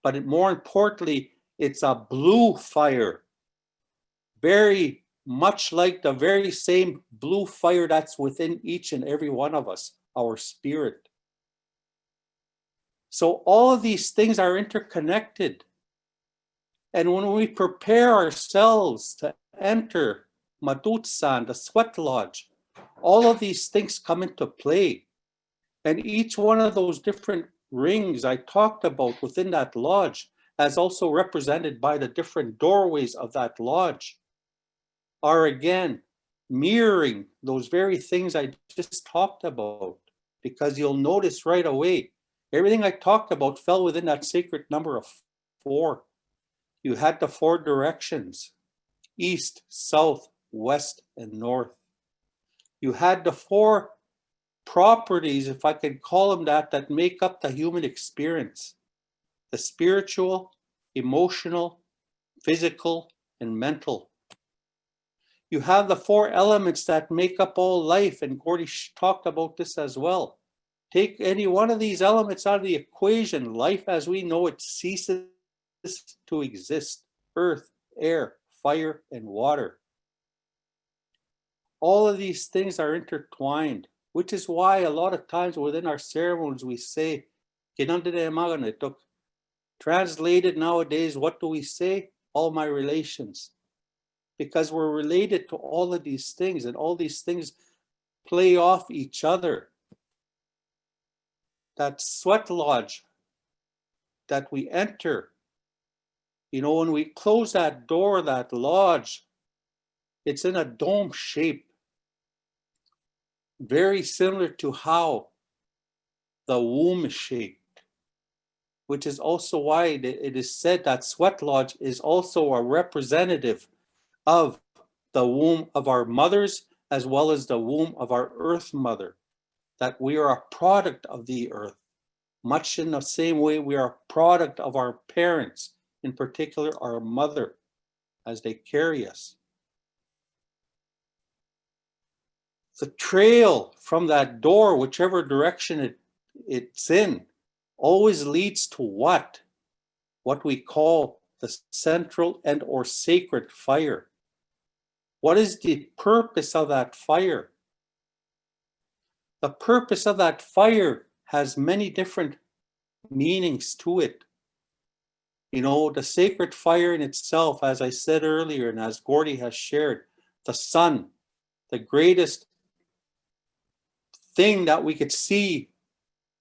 But more importantly, it's a blue fire. Very much like the very same blue fire that's within each and every one of us, our spirit. So all of these things are interconnected. And when we prepare ourselves to enter Madutsan, the Sweatlodge, all of these things come into play. And each one of those different rings I talked about within that lodge, as also represented by the different doorways of that lodge, are again mirroring those very things I just talked about. Because you'll notice right away, everything I talked about fell within that sacred number of 4. You had the 4 directions: east, south, west, and north. You had the 4 properties, if I can call them that make up the human experience: the spiritual, emotional, physical, and mental. You have the 4 elements that make up all life, and Gordy talked about this as well. Take any one of these elements out of the equation, life as we know it ceases to exist: earth, air, fire, and water. All of these things are intertwined, which is why a lot of times within our ceremonies we say, translated nowadays, what do we say? All my relations. Because we're related to all of these things, and all these things play off each other. That sweat lodge that we enter, when we close that door, that lodge, it's in a dome shape, very similar to how the womb is shaped, which is also why it is said that sweat lodge is also a representative of the womb of our mothers, as well as the womb of our earth mother, that we are a product of the earth, much in the same way we are a product of our parents, in particular our mother, as they carry us. The trail from that door, whichever direction it's in, always leads to what? What we call the central and or sacred fire. What is the purpose of that fire? The purpose of that fire has many different meanings to it. The sacred fire in itself, as I said earlier, and as Gordy has shared, the sun, the greatest thing that we could see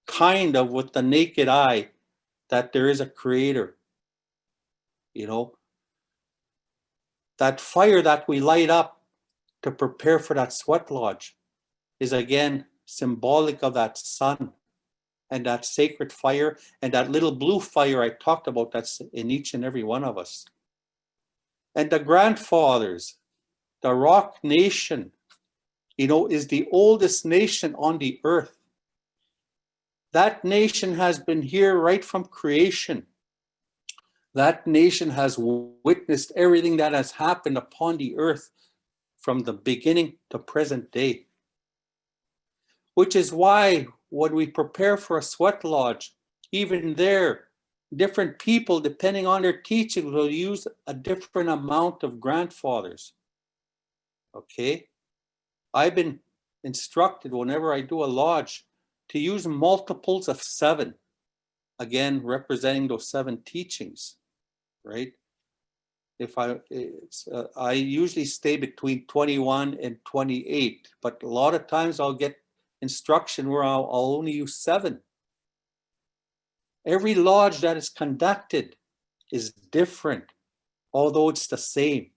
kind of with the naked eye, that there is a creator. That fire that we light up to prepare for that sweat lodge is again symbolic of that sun and that sacred fire and that little blue fire I talked about that's in each and every one of us. And the grandfathers, the Rock Nation, is the oldest nation on the earth. That nation has been here right from creation. That nation has witnessed everything that has happened upon the earth from the beginning to present day. Which is why when we prepare for a sweat lodge, even there, different people, depending on their teaching, will use a different amount of grandfathers. Okay? I've been instructed whenever I do a lodge to use multiples of 7, again, representing those 7 teachings, right? I usually stay between 21 and 28, but a lot of times I'll get instruction where I'll only use 7. Every lodge that is conducted is different, although it's the same.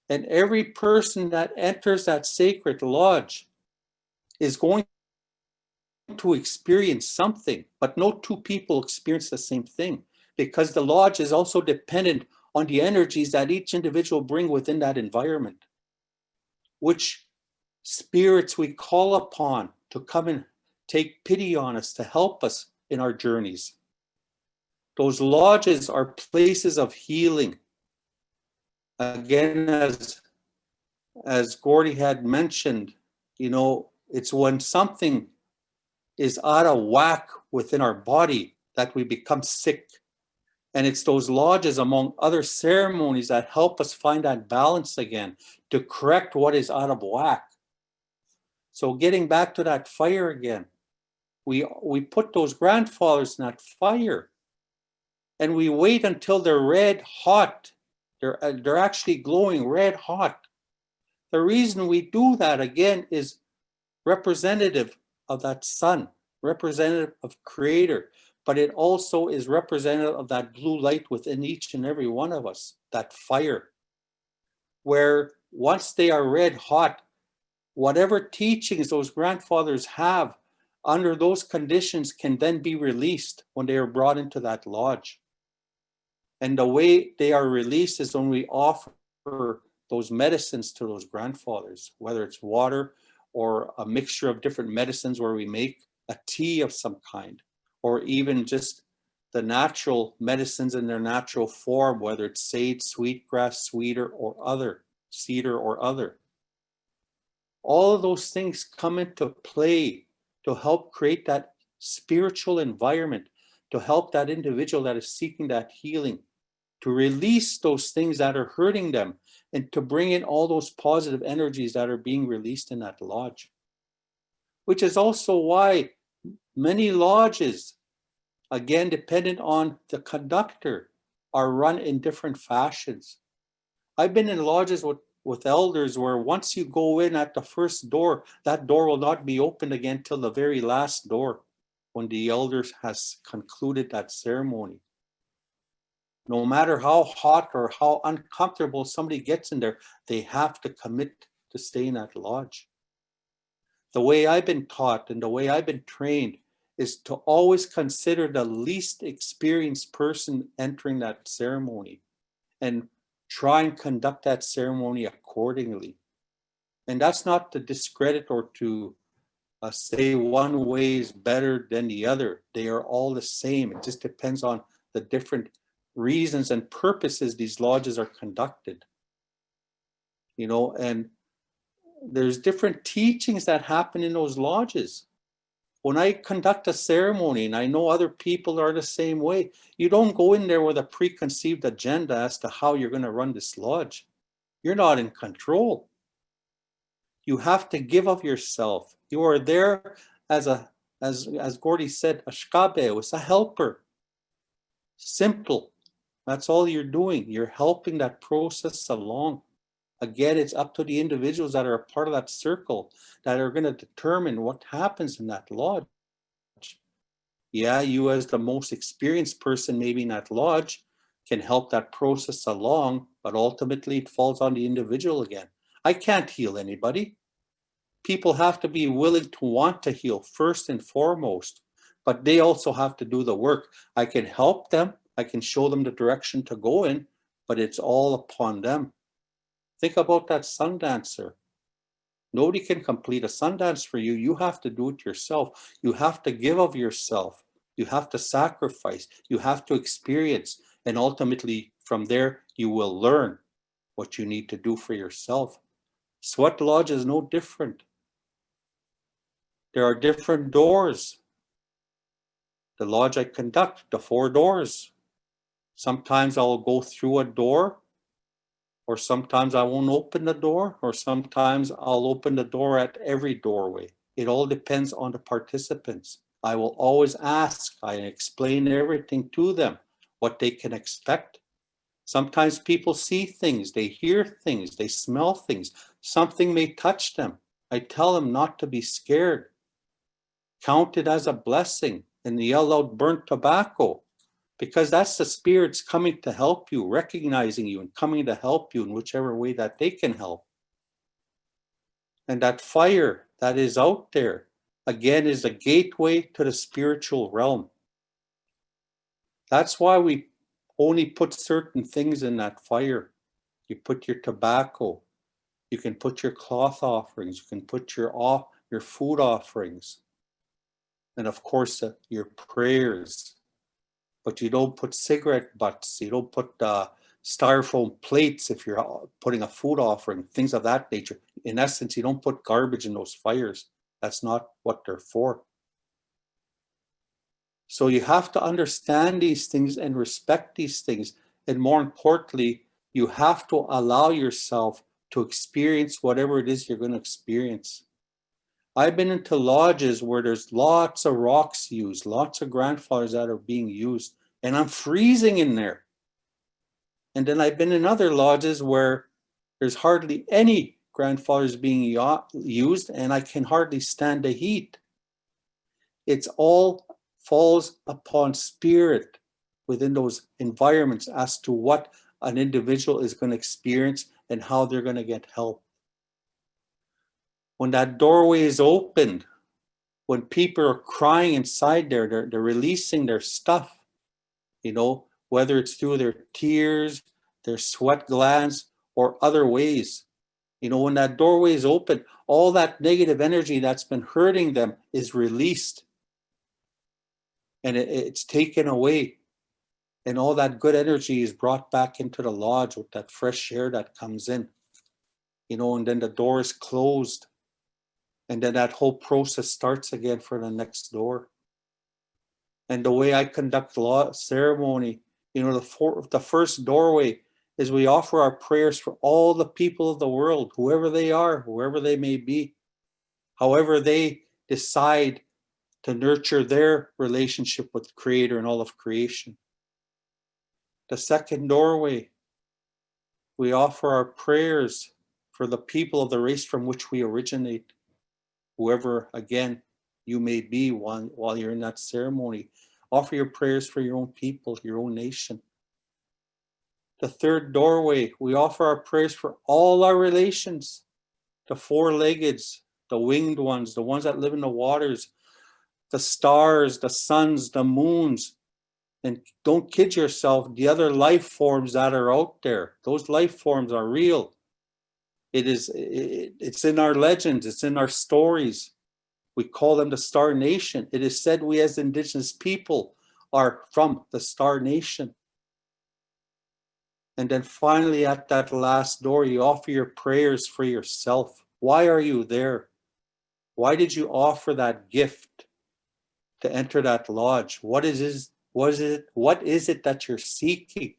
And every person that enters that sacred lodge is going to experience something, but no 2 people experience the same thing, because the lodge is also dependent on the energies that each individual bring within that environment, which spirits we call upon to come and take pity on us, to help us in our journeys. Those lodges are places of healing. Again, as Gordy had mentioned, it's when something is out of whack within our body that we become sick. And it's those lodges, among other ceremonies, that help us find that balance again, to correct what is out of whack. So getting back to that fire again, we put those grandfathers in that fire, and we wait until they're red hot. They're actually glowing red hot. The reason we do that, again, is representative of that sun, representative of creator, but it also is representative of that blue light within each and every one of us, that fire, where once they are red hot, whatever teachings those grandfathers have under those conditions can then be released when they are brought into that lodge. And the way they are released is when we offer those medicines to those grandfathers, whether it's water or a mixture of different medicines where we make a tea of some kind, or even just the natural medicines in their natural form, whether it's sage, sweetgrass, cedar, or other. All of those things come into play to help create that spiritual environment, to help that individual that is seeking that healing to release those things that are hurting them, and to bring in all those positive energies that are being released in that lodge. Which is also why many lodges, again, dependent on the conductor, are run in different fashions. I've been in lodges with elders where once you go in at the first door, that door will not be opened again till the very last door when the elders has concluded that ceremony. No matter how hot or how uncomfortable somebody gets in there, they have to commit to stay in that lodge. The way I've been taught and the way I've been trained is to always consider the least experienced person entering that ceremony and try and conduct that ceremony accordingly. And that's not to discredit or to say one way is better than the other. They are all the same. It just depends on the different reasons and purposes these lodges are conducted. You know, and there's different teachings that happen in those lodges. When I conduct a ceremony, and I know other people are the same way, you don't go in there with a preconceived agenda as to how you're going to run this lodge. You're not in control. You have to give of yourself. You are there as Gordy said, a shkabe, it's a helper. Simple. That's all you're doing. You're helping that process along. Again, it's up to the individuals that are a part of that circle that are going to determine what happens in that lodge. Yeah, you as the most experienced person maybe in that lodge can help that process along, but ultimately it falls on the individual again. I can't heal anybody. People have to be willing to want to heal first and foremost, but they also have to do the work. I can help them. I can show them the direction to go in, but it's all upon them. Think about that sun dancer. Nobody can complete a sun dance for you. You have to do it yourself. You have to give of yourself. You have to sacrifice. You have to experience. And ultimately, from there, you will learn what you need to do for yourself. Sweatlodge is no different. There are different doors. The lodge I conduct, the 4 doors. Sometimes I'll go through a door, or sometimes I won't open the door, or sometimes I'll open the door at every doorway. It all depends on the participants. I will always ask, I explain everything to them, what they can expect. Sometimes people see things, they hear things, they smell things. Something may touch them. I tell them not to be scared. Count it as a blessing and yell out burnt tobacco. Because that's the spirits coming to help you, recognizing you and coming to help you in whichever way that they can help. And that fire that is out there, again, is a gateway to the spiritual realm. That's why we only put certain things in that fire. You put your tobacco, you can put your cloth offerings, you can put your food offerings, and of course, your prayers. But you don't put cigarette butts, you don't put styrofoam plates if you're putting a food offering, things of that nature. In essence, you don't put garbage in those fires. That's not what they're for. So you have to understand these things and respect these things. And more importantly, you have to allow yourself to experience whatever it is you're going to experience. I've been into lodges where there's lots of rocks used, lots of grandfathers that are being used, and I'm freezing in there. And then I've been in other lodges where there's hardly any grandfathers being used, and I can hardly stand the heat. It's all falls upon spirit within those environments as to what an individual is going to experience and how they're going to get help. When that doorway is opened, when people are crying inside there, they're releasing their stuff, you know, whether it's through their tears, their sweat glands, or other ways. You know, when that doorway is open, all that negative energy that's been hurting them is released. And it's taken away. And all that good energy is brought back into the lodge with that fresh air that comes in. You know, and then the door is closed. And then that whole process starts again for the next door. And the way I conduct ceremony You know, the first doorway is we offer our prayers for all the people of the world, whoever they are, whoever they may be, however they decide to nurture their relationship with the Creator and all of creation. The second doorway, we offer our prayers for the people of the race from which we originate, whoever, again, you may be while you're in that ceremony. Offer your prayers for your own people, your own nation. The third doorway, we offer our prayers for all our relations, the four-leggeds, the winged ones, the ones that live in the waters, the stars, the suns, the moons, and don't kid yourself, the other life forms that are out there. Those life forms are real. It's in our legends, it's in our stories. We call them the Star Nation. It is said we as Indigenous people are from the Star Nation. And then finally at that last door, you offer your prayers for yourself. Why are you there? Why did you offer that gift to enter that lodge? What is it that you're seeking?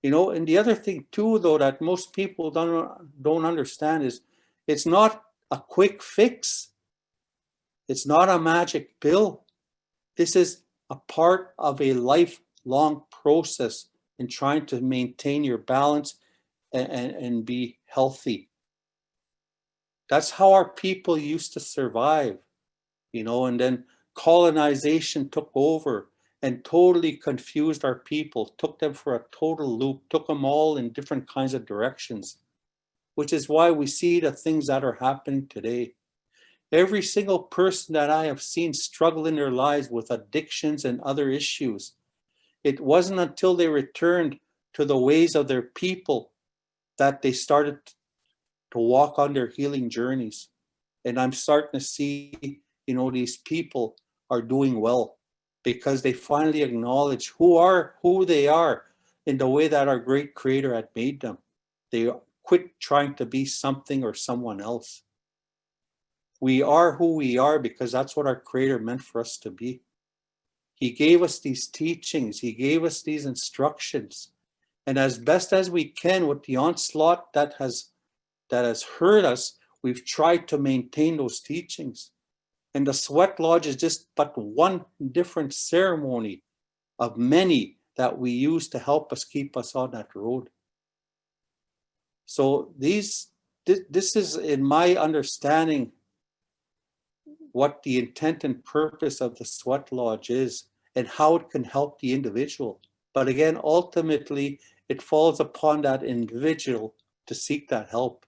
You know, and the other thing too, though, that most people don't understand is it's not a quick fix. It's not a magic pill. This is a part of a lifelong process in trying to maintain your balance and be healthy. That's how our people used to survive, you know, and then colonization took over and totally confused our people, took them for a total loop, took them all in different kinds of directions, which is why we see the things that are happening today. Every single person that I have seen struggle in their lives with addictions and other issues, it wasn't until they returned to the ways of their people that they started to walk on their healing journeys. And I'm starting to see, you know, these people are doing well because they finally acknowledge who they are in the way that our great Creator had made them. They quit trying to be something or someone else. We are who we are because that's what our Creator meant for us to be. He gave us these teachings. He gave us these instructions. And as best as we can with the onslaught that has hurt us, we've tried to maintain those teachings. And the Sweat Lodge is just but one different ceremony of many that we use to help us keep us on that road. So this is, in my understanding, what the intent and purpose of the Sweat Lodge is and how it can help the individual. But again, ultimately, it falls upon that individual to seek that help.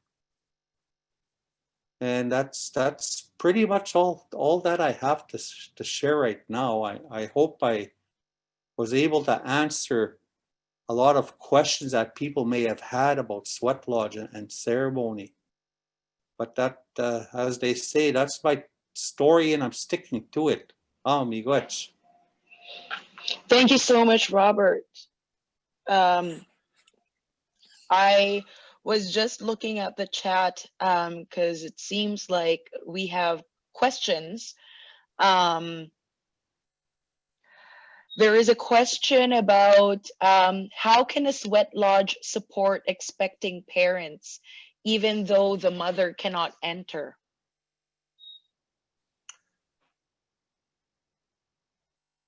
And that's pretty much all that I have to share right now. I hope I was able to answer a lot of questions that people may have had about Sweat Lodge and ceremony. But that, as they say, that's my story and I'm sticking to it. Miigwech. Thank you so much, Robert. I was just looking at the chat because it seems like we have questions. There is a question about how can a Sweat Lodge support expecting parents even though the mother cannot enter?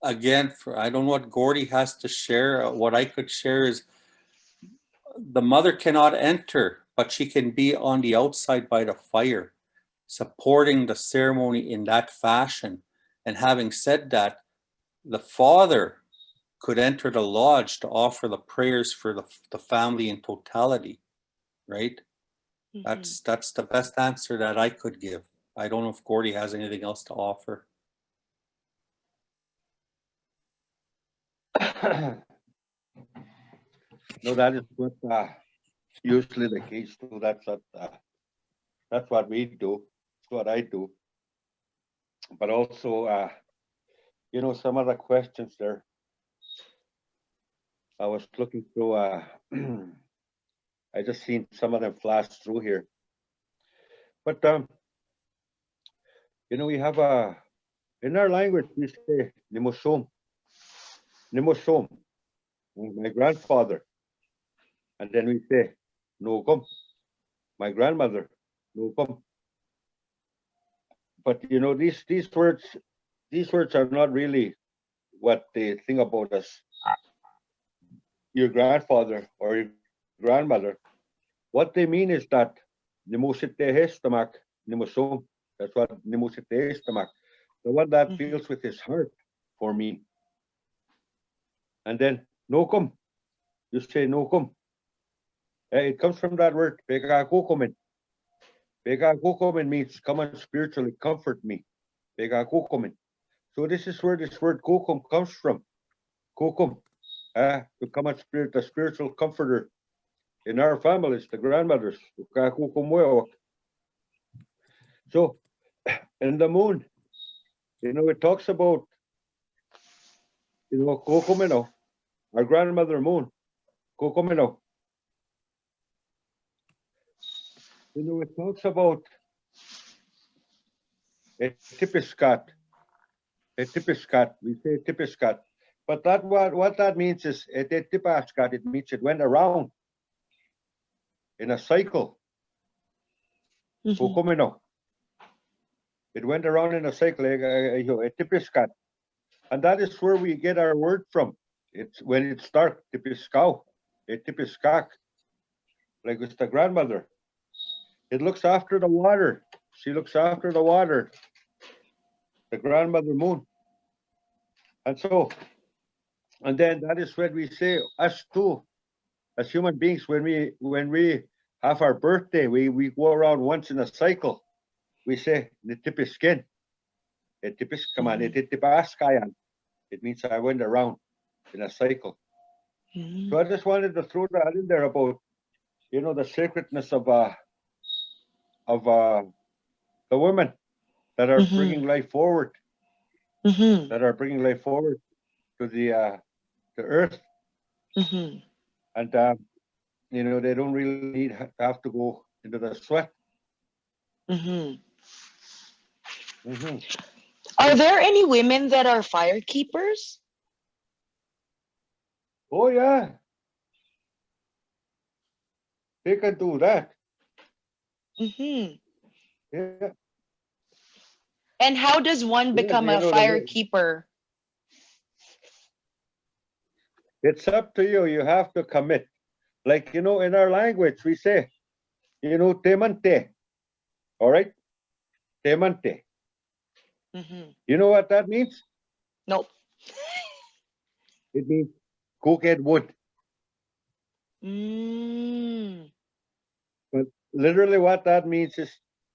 Again, I don't know what Gordy has to share. What I could share is the mother cannot enter, but she can be on the outside by the fire, supporting the ceremony in that fashion. And having said that, the father could enter the lodge to offer the prayers for the family in totality, right? Mm-hmm. That's the best answer that I could give. I don't know if Gordy has anything else to offer. No, that is what usually the case too. That's what we do. That's what I do. But also, you know, some other questions there. I was looking through. I just seen some of them flash through here. But you know, we have in our language we say "nimosom," "nimosom," my grandfather. And then we say, no come. My grandmother, no come. But you know, these words are not really what they think about us. Your grandfather or your grandmother. What they mean is that nimusitehistamak nimusum. That's what nimusitehistamak. The one that feels with his heart for me. And then no come. You say no come. It comes from that word, Pegakukomen. Pegakukomen means come and spiritually comfort me. Pegakukomen. So this is where this word kukum comes from. Kukum. To come and the spiritual comforter in our families, the grandmothers. So in the moon, you know, it talks about, you know, Kokomino, our grandmother moon. Kokomino. You know, it talks about a tipiskat. A tipiskat. We say tipiskat. But that what that means is a tipiskat, it means it went around in a cycle. Kokomino. It went around in a cycle, a tipiskat. And that is where we get our word from. It's when it's dark, tipiskau, a tipiskak, like it's the grandmother. It looks after the water. She looks after the water. The grandmother moon. And so, and then that is when we say us too, as human beings, when we have our birthday, we go around once in a cycle. We say nitipiskin. Etipiskaman, etitipaskayan. It means I went around in a cycle. So I just wanted to throw that in there about, you know, the sacredness of the women that are bringing life forward, that are bringing life forward to the earth, and you know, they don't really have to go into the sweat. Are there any women that are fire keepers? Oh yeah, they can do that. Yeah. And how does one become a fire keeper? It's up to you. You have to commit. Like, you know, in our language, we say, you know, temante. All right? Temante. You know what that means? Nope. It means go get wood. But literally what that means is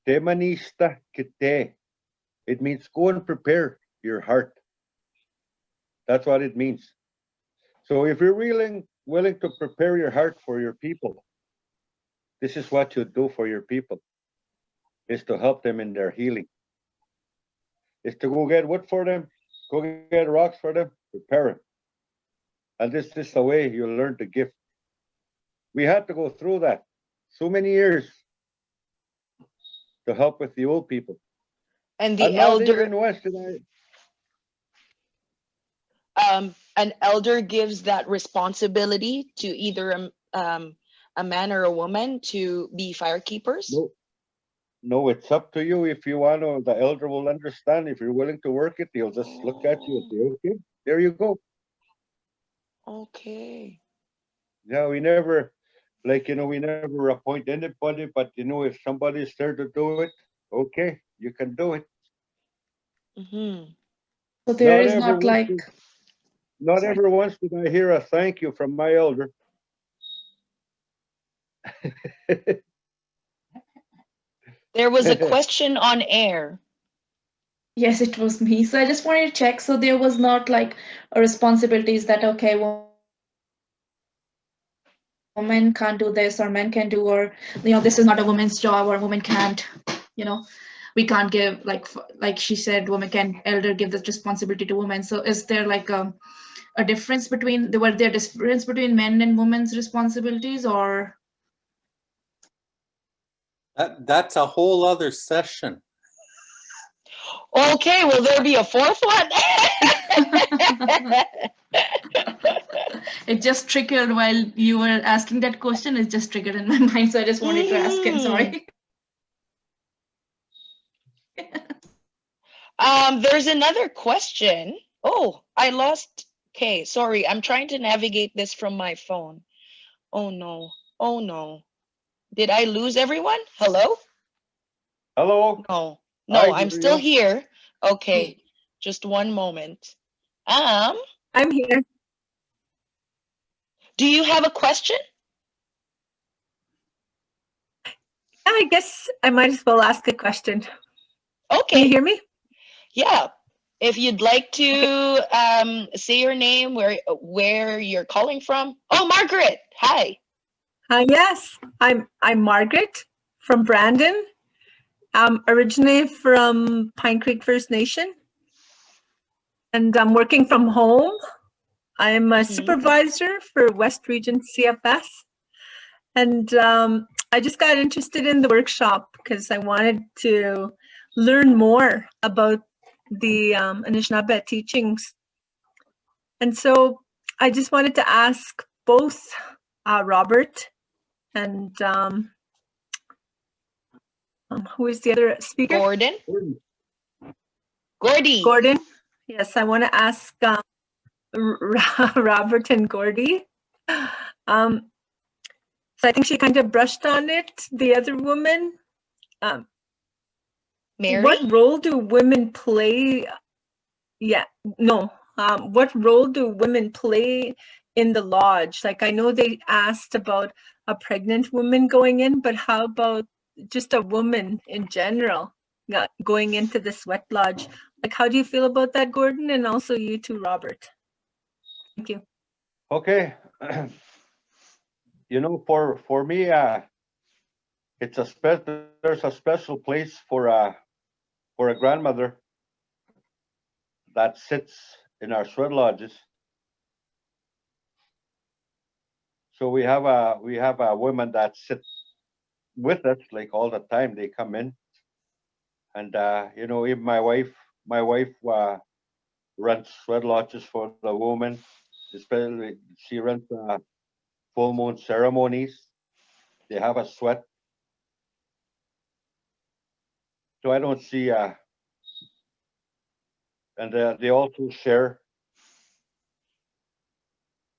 temanista kite. It means go and prepare your heart. That's what it means. So if you're willing to prepare your heart for your people, this is what you do for your people, is to help them in their healing. Is to go get wood for them, go get rocks for them, prepare them. And this is the way you learn to give. We had to go through that so many years to help with the old people. And the elder, an elder gives that responsibility to either a man or a woman to be fire keepers? No, it's up to you. If you want to, the elder will understand. If you're willing to work it, he'll just look at you and say, okay, there you go. Okay. Yeah, we never, like, you know, we never appoint anybody, but, you know, if somebody's there to do it, okay, you can do it. So there is not like... Not ever once did I hear a thank you from my elder. There was a question on air. Yes, it was me. So I just wanted to check. So there was not like a responsibilities that, okay, women can't do this or men can do, or, you know, this is not a woman's job or a woman can't, you know, we can't give, like she said, elder give this responsibility to women. So is there like a difference between, difference between men and women's responsibilities, or? That's a whole other session. Okay, will there be a fourth one? It just triggered while you were asking that question. It just triggered in my mind, so I just wanted to ask him. Sorry. There's another question. Oh, I lost. Okay, sorry. I'm trying to navigate this from my phone. Oh no. Oh no. Did I lose everyone? Hello? Hello. No. Hi, No, I'm still Gloria. here. Okay. Just one moment. I'm here. Do you have a question? I guess I might as well ask a question. Can you Okay. hear me? Yeah. If you'd like to say your name, where you're calling from. Oh, Margaret. Hi. Yes, I'm Margaret from Brandon. I'm originally from Pine Creek First Nation, and I'm working from home. I'm a supervisor for West Region CFS, and I just got interested in the workshop because I wanted to learn more about the Anishinaabe teachings. And so I just wanted to ask both Robert and who is the other speaker? Gordon. Gordy. Gordon. Yes, I want to ask Robert and Gordy. So I think she kind of brushed on it. The other woman. Mary. What role do women play? Yeah, no. What role do women play in the lodge? Like, I know they asked about a pregnant woman going in, but how about just a woman in general going into the sweat lodge? Like, how do you feel about that, Gordon? And also you too, Robert. Thank you. Okay. You know, for me, it's there's a special place for a grandmother that sits in our sweat lodges. So we have a woman that sits with us like all the time. They come in, and you know, even my wife runs sweat lodges for the woman. Especially, she runs full moon ceremonies. They have a sweat, so I don't see. And they also share.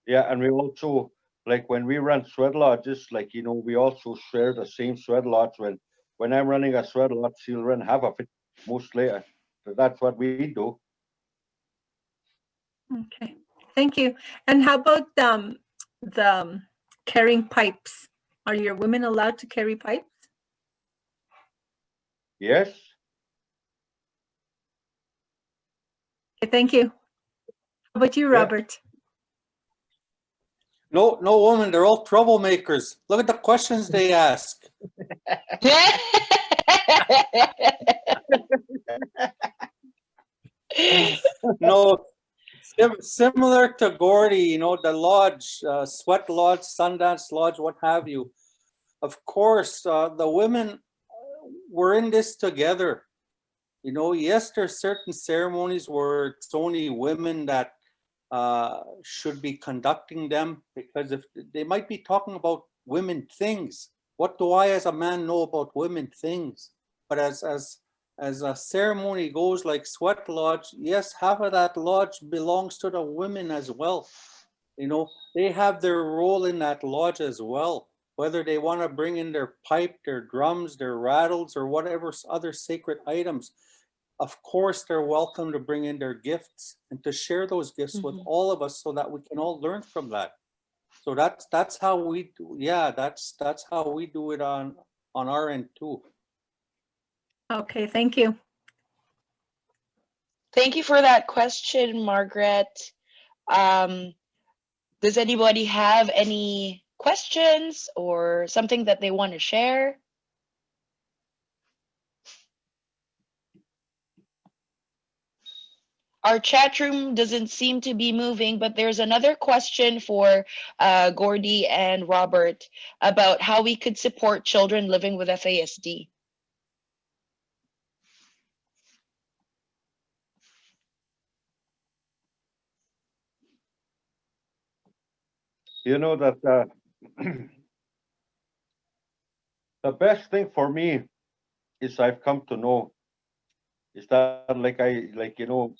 Yeah, and we also, like when we run sweat lodges, like, you know, we also share the same sweat lodge. When I'm running a sweat lodge, she'll run half of it mostly. So that's what we do. Okay, thank you. And how about the carrying pipes? Are your women allowed to carry pipes? Yes. Okay, thank you. How about you, Yeah. Robert? No, woman, they're all troublemakers. Look at the questions they ask. No, similar to Gordy, you know, the lodge, sweat lodge, Sundance Lodge, what have you. Of course, the women were in this together. You know, yes, there's certain ceremonies where it's only women that should be conducting them, because if they might be talking about women things. What do I as a man know about women things? But as a ceremony goes, like sweat lodge, yes, half of that lodge belongs to the women as well. You know, they have their role in that lodge as well, whether they want to bring in their pipe, their drums, their rattles, or whatever other sacred items. Of course, they're welcome to bring in their gifts and to share those gifts with all of us so that we can all learn from that. So that's how we do. Yeah, that's how we do it on our end too. Okay, thank you. Thank you for that question, Margaret. Does anybody have any questions or something that they want to share? Our chat room doesn't seem to be moving, but there's another question for Gordy and Robert about how we could support children living with FASD. You know that the best thing for me is I've come to know is that like you know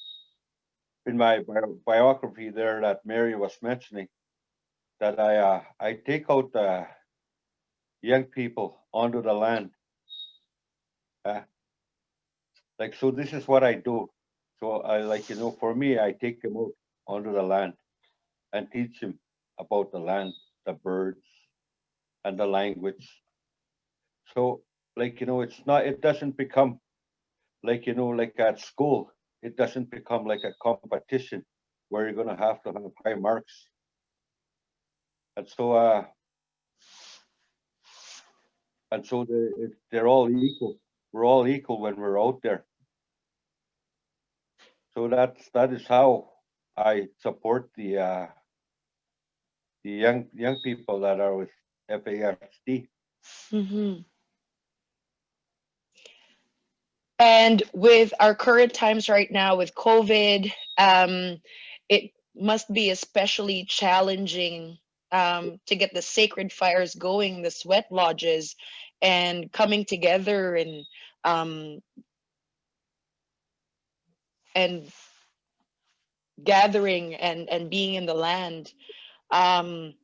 in my biography there that Mary was mentioning that I take out the young people onto the land. Uh, like so, this is what I do. So I like you know for me, I take them out onto the land and teach them about the land, the birds, and the language. So like you know, it doesn't become like you know like at school. It doesn't become like a competition where you're gonna have to have high marks. And so they're all equal. We're all equal when we're out there. So that is how I support the young people that are with FASD. Hmm. And with our current times right now with COVID, it must be especially challenging to get the sacred fires going, the sweat lodges, and coming together um, and gathering and being in the land. Um,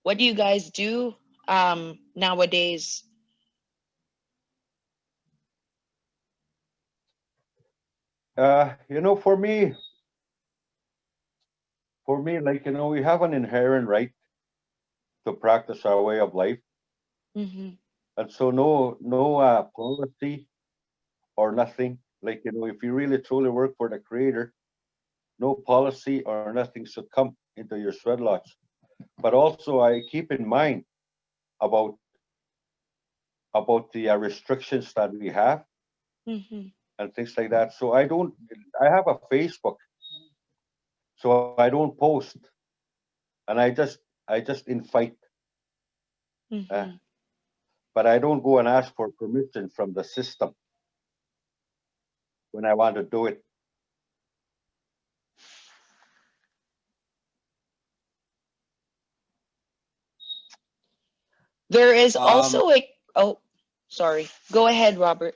what do you guys do nowadays? You know, for me, like you know, we have an inherent right to practice our way of life, Hmm. and so no policy or nothing. Like you know, if you really truly work for the Creator, no policy or nothing should come into your sweat lodge. But also, I keep in mind about the restrictions that we have Hmm. and things like that. So I don't. I have a Facebook, so I don't post, and I just invite, uh, Hmm. but I don't go and ask for permission from the system when I want to do it. There is Um, also a, oh, sorry. Go ahead, Robert.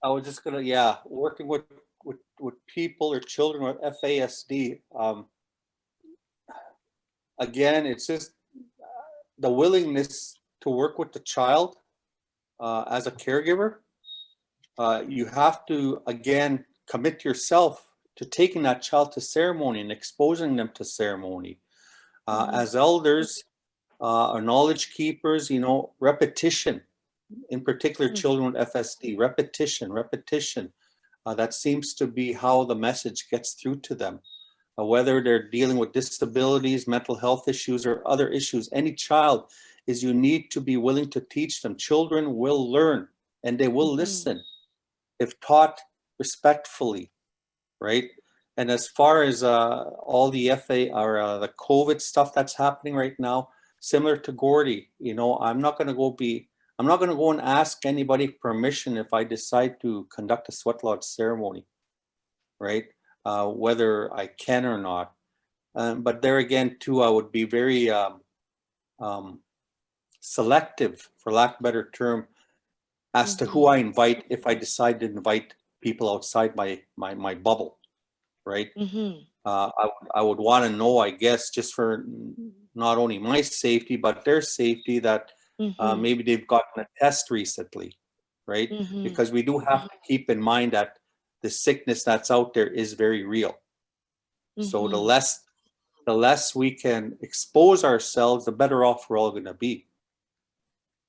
I was just gonna, yeah, working with people or children with FASD. Again, it's just the willingness to work with the child as a caregiver. You have to again commit yourself to taking that child to ceremony and exposing them to ceremony. Mhm. As elders or knowledge keepers, you know, repetition. In particular, Mm. children with FSD, repetition, repetition. That seems to be how the message gets through to them. Whether they're dealing with disabilities, mental health issues, or other issues, any child is you need to be willing to teach them. Children will learn and they will Mhm. listen if taught respectfully, right? And as far as all the FA or the COVID stuff that's happening right now, similar to Gordy, you know, I'm not going to go and ask anybody permission if I decide to conduct a sweat lodge ceremony, right? Whether I can or not. But there again, too, I would be very um, selective, for lack of a better term, as to who I invite if I decide to invite people outside my bubble, right? Mhm. I would want to know, I guess, just for not only my safety but their safety, that Mhm. maybe they've gotten a test recently, right? Mhm. Because we do have to keep in mind that the sickness that's out there is very real. So Mhm. the less we can expose ourselves, the better off we're all going to be.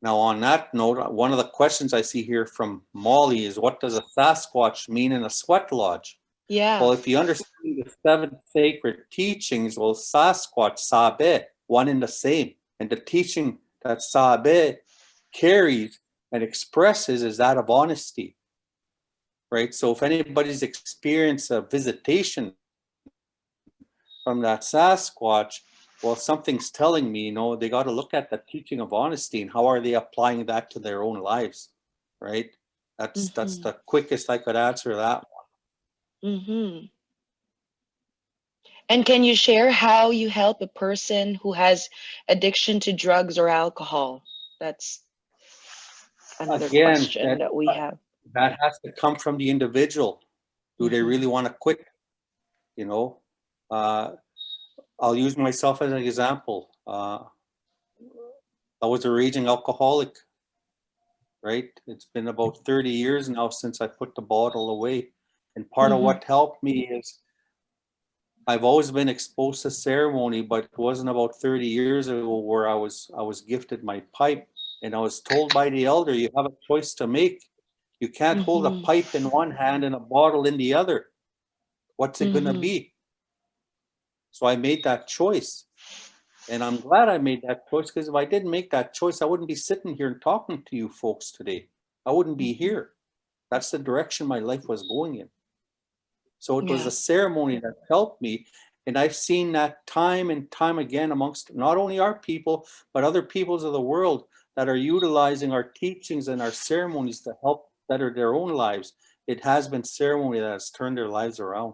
Now, on that note, one of the questions I see here from Molly is, what does a Sasquatch mean in a sweat lodge? Yeah. Well, if you understand the seven sacred teachings, well, Sasquatch, Sabe, one and the same. And the teaching that Sabe carries and expresses is that of honesty, right? So if anybody's experienced a visitation from that Sasquatch, well, something's telling me, you know, they got to look at the teaching of honesty and how are they applying that to their own lives, right? That's Mhm. the quickest I could answer that one. Mhm. And can you share how you help a person who has addiction to drugs or alcohol? That's another Again, question that we have. that has to come from the individual. Do they really want to quit? You know, I'll use myself as an example. I was a raging alcoholic, right? It's been about 30 years now since I put the bottle away. And part of what helped me is I've always been exposed to ceremony, but it wasn't about 30 years ago where I was gifted my pipe, and I was told by the elder, you have a choice to make. You can't hold a pipe in one hand and a bottle in the other. What's it gonna be? So I made that choice. And I'm glad I made that choice, because if I didn't make that choice, I wouldn't be sitting here and talking to you folks today. I wouldn't be here. That's the direction my life was going in. So it was a ceremony that helped me. And I've seen that time and time again amongst not only our people, but other peoples of the world that are utilizing our teachings and our ceremonies to help better their own lives. It has been ceremony that has turned their lives around.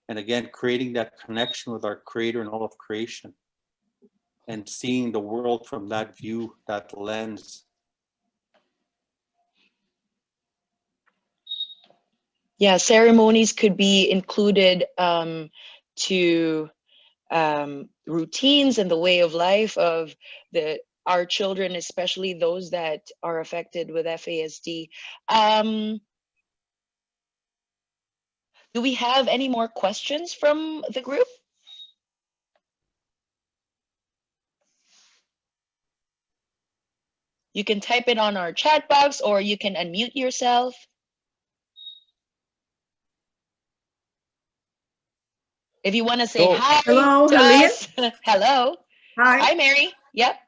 And again, creating that connection with our Creator and all of creation, and seeing the world from that view, that lens. Yeah, ceremonies could be included to routines and the way of life of our children, especially those that are affected with FASD. Do we have any more questions from the group? You can type it on our chat box, or you can unmute yourself. If you want to say hi hello, to Helene. us. Hello. Hi. Hi, Mary. Yep.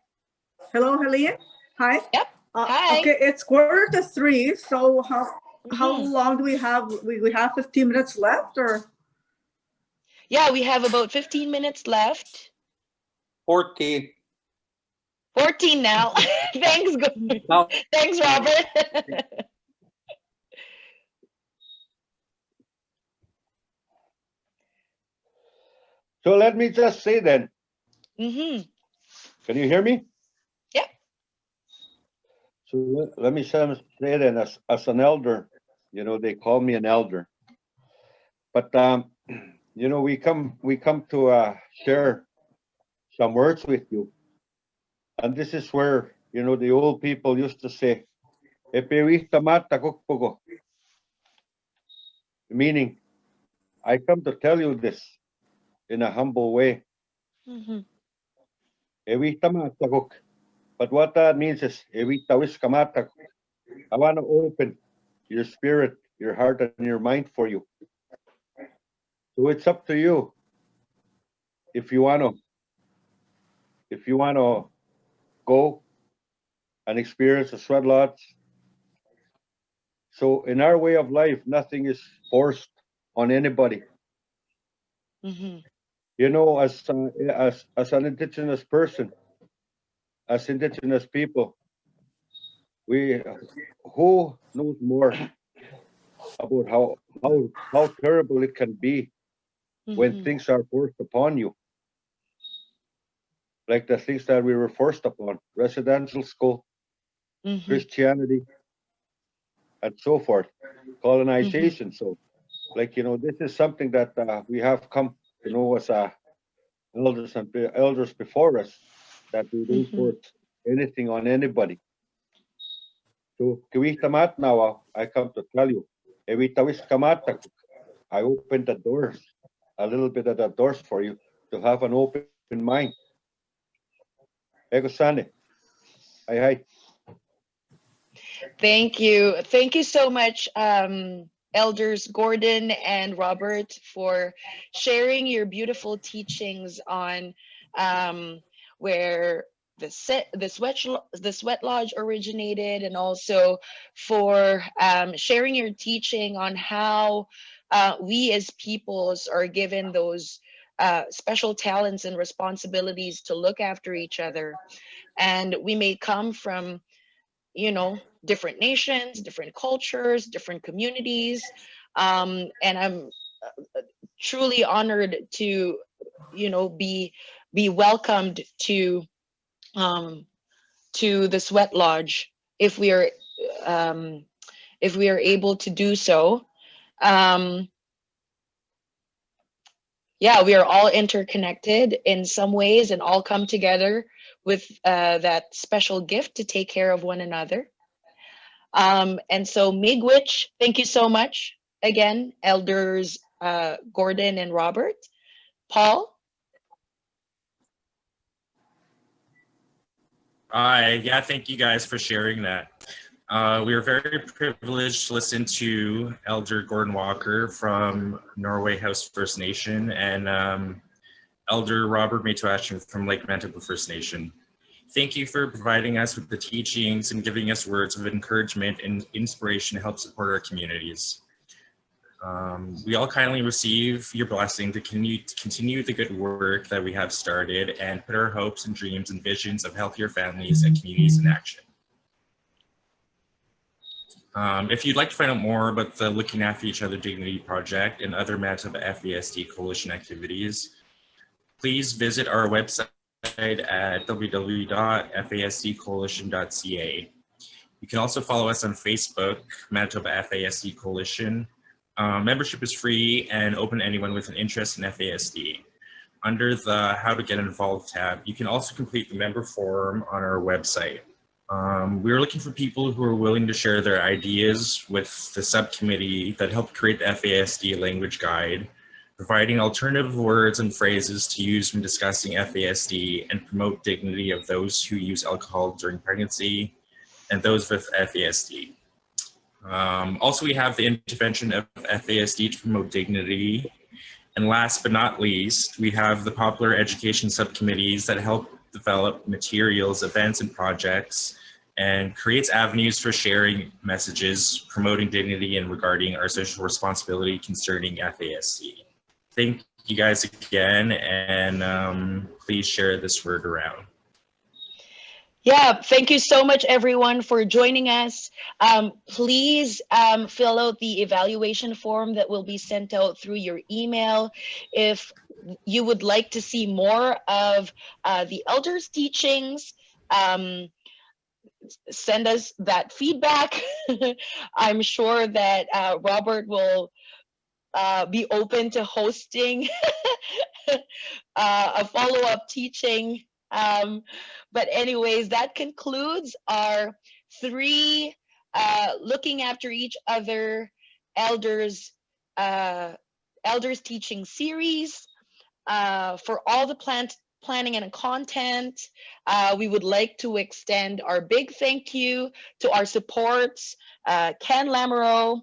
Hello, Helene. Hi. Yep. Hi. Okay, it's 2:45. So how long do we have? We have 15 minutes left, or? Yeah, we have about 15 minutes left. 14. 14 now. Thanks, thanks, Robert. So let me just say then. Can you hear me? Yeah. So let me say then, as an elder, they call me an elder. But we come to share some words with you. And this is where, the old people used to say, meaning, I come to tell you this in a humble way. But what that means is, I want to open your spirit, your heart, and your mind for you. So it's up to you if you want to go and experience a Sweatlodge. So in our way of life, nothing is forced on anybody. As an Indigenous person, as Indigenous people, who knows more about how terrible it can be when things are forced upon you, like the things that we were forced upon: residential school, Christianity, and so forth, colonization. So, this is something that we have come to know as elders before us, that we don't force anything on anybody. So, now I come to tell you, I opened the doors, a little bit of the doors for you to have an open mind. Hi. Thank you. Thank you so much, Elders Gordon and Robert, for sharing your beautiful teachings on where the Sweatlodge originated, and also for sharing your teaching on how we as peoples are given those special talents and responsibilities to look after each other. And we may come from, different nations, different cultures, different communities. And I'm truly honored to, you know, be welcomed to the Sweatlodge if we are able to do so. Yeah, we are all interconnected in some ways and all come together with that special gift to take care of one another. And so Miigwech, thank you so much again, Elders Gordon and Robert. Paul? Yeah, thank you guys for sharing that. We are very privileged to listen to Elder Gordon Walker from Norway House First Nation and Elder Robert Matriash from Lake Manitoba First Nation. Thank you for providing us with the teachings and giving us words of encouragement and inspiration to help support our communities. We all kindly receive your blessing to continue the good work that we have started and put our hopes and dreams and visions of healthier families and communities in action. If you'd like to find out more about the Looking After Each Other Dignity Project and other Manitoba FASD Coalition activities, please visit our website at www.fasdcoalition.ca. You can also follow us on Facebook, Manitoba FASD Coalition. Membership is free and open to anyone with an interest in FASD. Under the How to Get Involved tab, you can also complete the member form on our website. We're looking for people who are willing to share their ideas with the subcommittee that helped create the FASD language guide, providing alternative words and phrases to use when discussing FASD and promote dignity of those who use alcohol during pregnancy and those with FASD. Also, we have the intervention of FASD to promote dignity. And last but not least, we have the popular education subcommittees that help develop materials, events, and projects, and creates avenues for sharing messages, promoting dignity, and regarding our social responsibility concerning FASD. Thank you guys again, and please share this word around. Yeah, thank you so much, everyone, for joining us. Please fill out the evaluation form that will be sent out through your email. If you would like to see more of the elders' teachings, send us that feedback. I'm sure that Robert will be open to hosting a follow-up teaching. But anyways, that concludes our 3 Looking After Each Other elders teaching series. For all the planning and content, we would like to extend our big thank you to our supports, Ken Lamoureux,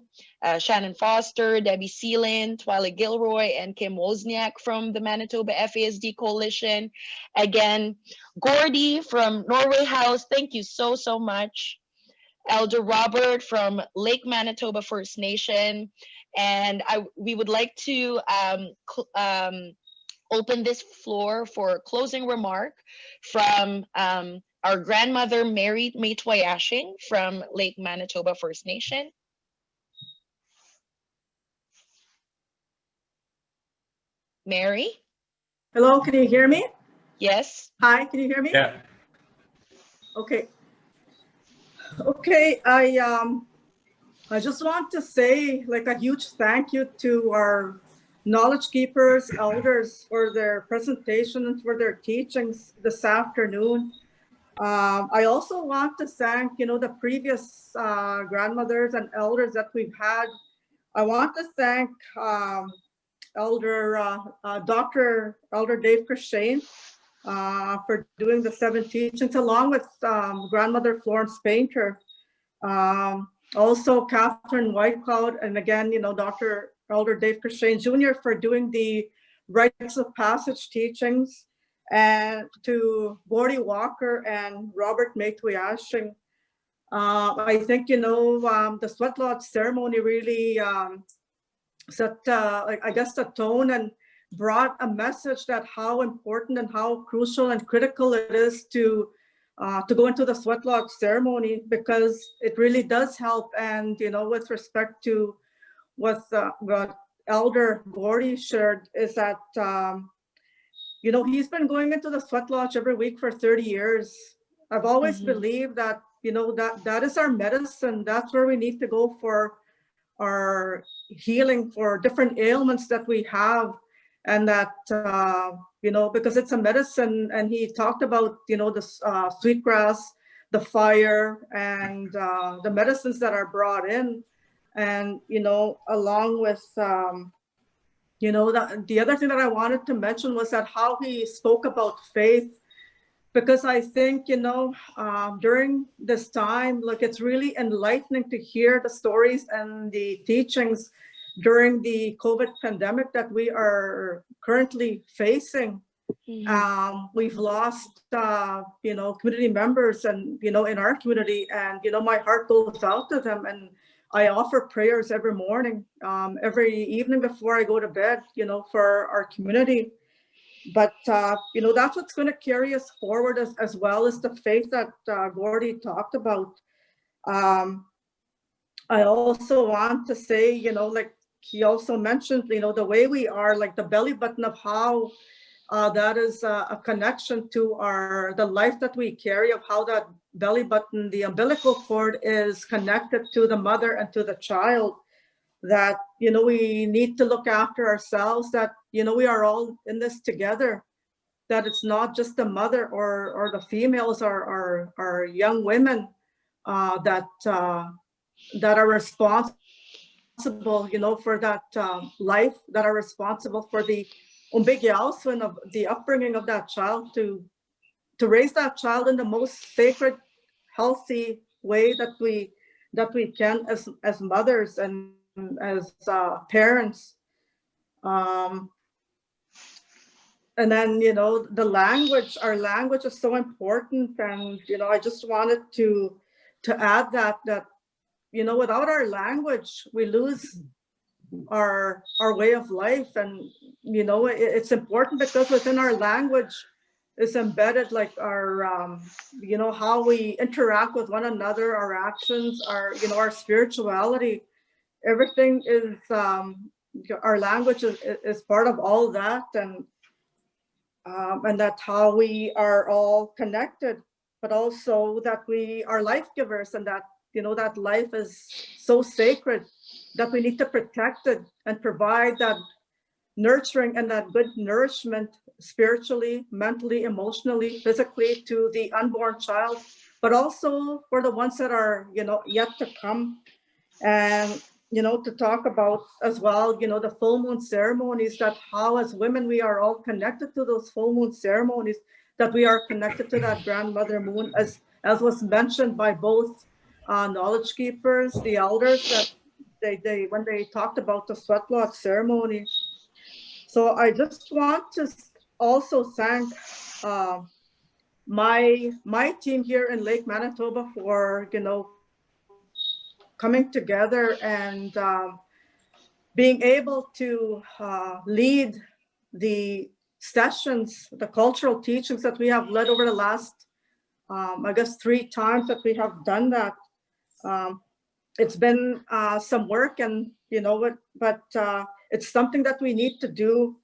Shannon Foster, Debbie Seelan, Twyla Gilroy, and Kim Wozniak from the Manitoba FASD Coalition. Again, Gordy from Norway House, thank you so much. Elder Robert from Lake Manitoba First Nation. And we would like to open this floor for closing remark from our grandmother, Mary Matriash from Lake Manitoba First Nation. Mary? Hello, can you hear me? Yes. Hi, can you hear me? Yeah. Okay. Okay, I just want to say like a huge thank you to our knowledge keepers, elders, for their presentation and for their teachings this afternoon. I also want to thank, the previous grandmothers and elders that we've had. I want to thank Dr. Elder Dave Christian for doing the 7 teachings, along with grandmother Florence Painter. Also Catherine Whitecloud, and again, Dr. Elder Dave Christian Jr. for doing the rites of passage teachings, and to Gordy Walker and Robert Matriash. I think, the Sweatlodge ceremony really set, I guess, the tone and brought a message that how important and how crucial and critical it is to go into the Sweatlodge ceremony, because it really does help. And, with respect to what Elder Gordy shared is that, you know, he's been going into the Sweatlodge every week for 30 years. I've always believed that, you know, that is our medicine. That's where we need to go for our healing for different ailments that we have. And that, you know, because it's a medicine, and he talked about, you know, the sweetgrass, the fire, and the medicines that are brought in. And, you know, along with, you know, the other thing that I wanted to mention was that how he spoke about faith, because I think, you know, during this time, like, it's really enlightening to hear the stories and the teachings during the COVID pandemic that we are currently facing. We've lost, you know, community members, and, you know, in our community, and, you know, my heart goes out to them, and I offer prayers every morning, every evening before I go to bed, you know, for our community. But, you know, that's what's going to carry us forward, as well as the faith that Gordy talked about. I also want to say, you know, like he also mentioned, you know, the way we are, like the belly button of how that is a connection to the life that we carry, of how that belly button, the umbilical cord, is connected to the mother and to the child. That, you know, we need to look after ourselves, that, you know, we are all in this together, that it's not just the mother or the females or young women that are responsible, you know, for that life, that are responsible for the umbigyalswin of the upbringing of that child, to raise that child in the most sacred, healthy way that we can, as mothers and as parents. And then, you know, the language, our language is so important. And, you know, I just wanted to add that, you know, without our language, we lose our way of life. And, you know, it's important, because within our language is embedded, like, our, you know, how we interact with one another, our actions, our, you know, our spirituality. Everything is, our language is part of all that. And that's how we are all connected, but also that we are life givers, and that, you know, that life is so sacred that we need to protect it and provide that nurturing and that good nourishment, spiritually, mentally, emotionally, physically, to the unborn child, but also for the ones that are, you know, yet to come. And, you know, to talk about as well, you know, the full moon ceremonies, that how as women we are all connected to those full moon ceremonies, that we are connected to that grandmother moon, as was mentioned by both knowledge keepers, the elders, that they when they talked about the Sweatlodge ceremony. So I just want to also thank my team here in Lake Manitoba for, you know, coming together and being able to lead the sessions, the cultural teachings that we have led over the last, I guess, 3 times that we have done that. It's been some work, and, you know, but it's something that we need to do.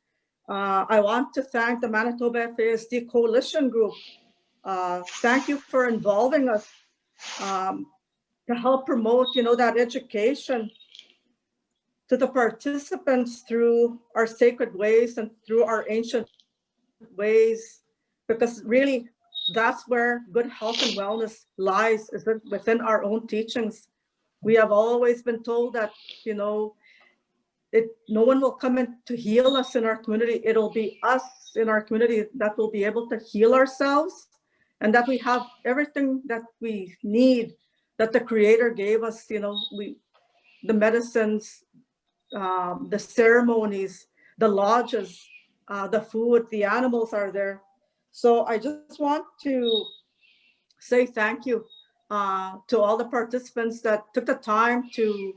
I want to thank the Manitoba FASD Coalition Group. Thank you for involving us to help promote, you know, that education to the participants through our sacred ways and through our ancient ways, because really that's where good health and wellness lies, is within our own teachings. We have always been told that, you know, no one will come in to heal us in our community. It'll be us in our community that will be able to heal ourselves, and that we have everything that we need, that the Creator gave us. You know, the medicines, the ceremonies, the lodges, the food, the animals are there. So I just want to say thank you to all the participants that took the time to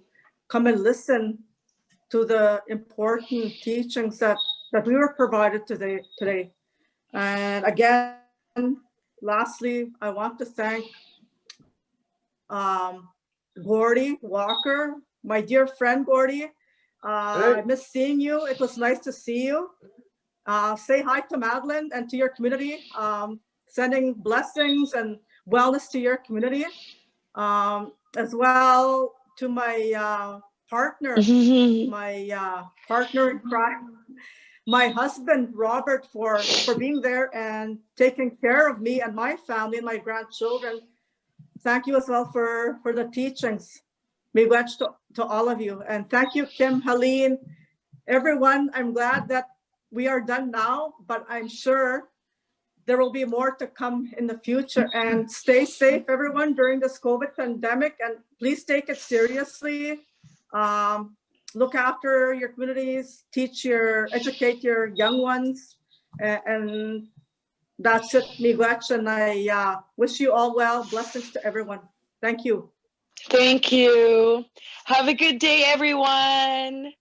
come and listen to the important teachings that we were provided today. And again, lastly, I want to thank Gordy Walker, my dear friend Gordy. I miss seeing you. It was nice to see you. Say hi to Madeline and to your community. Sending blessings and wellness to your community. As well to my partner, partner in crime, my husband, Robert, for being there and taking care of me and my family and my grandchildren. Thank you as well for the teachings. Miigwech to all of you. And thank you, Kim, Helene, everyone. I'm glad that we are done now, but I'm sure there will be more to come in the future. And stay safe, everyone, during this COVID pandemic. And please take it seriously. Look after your communities, educate your young ones. And that's it, Miigwech. And I wish you all well. Blessings to everyone. Thank you. Thank you. Have a good day, everyone.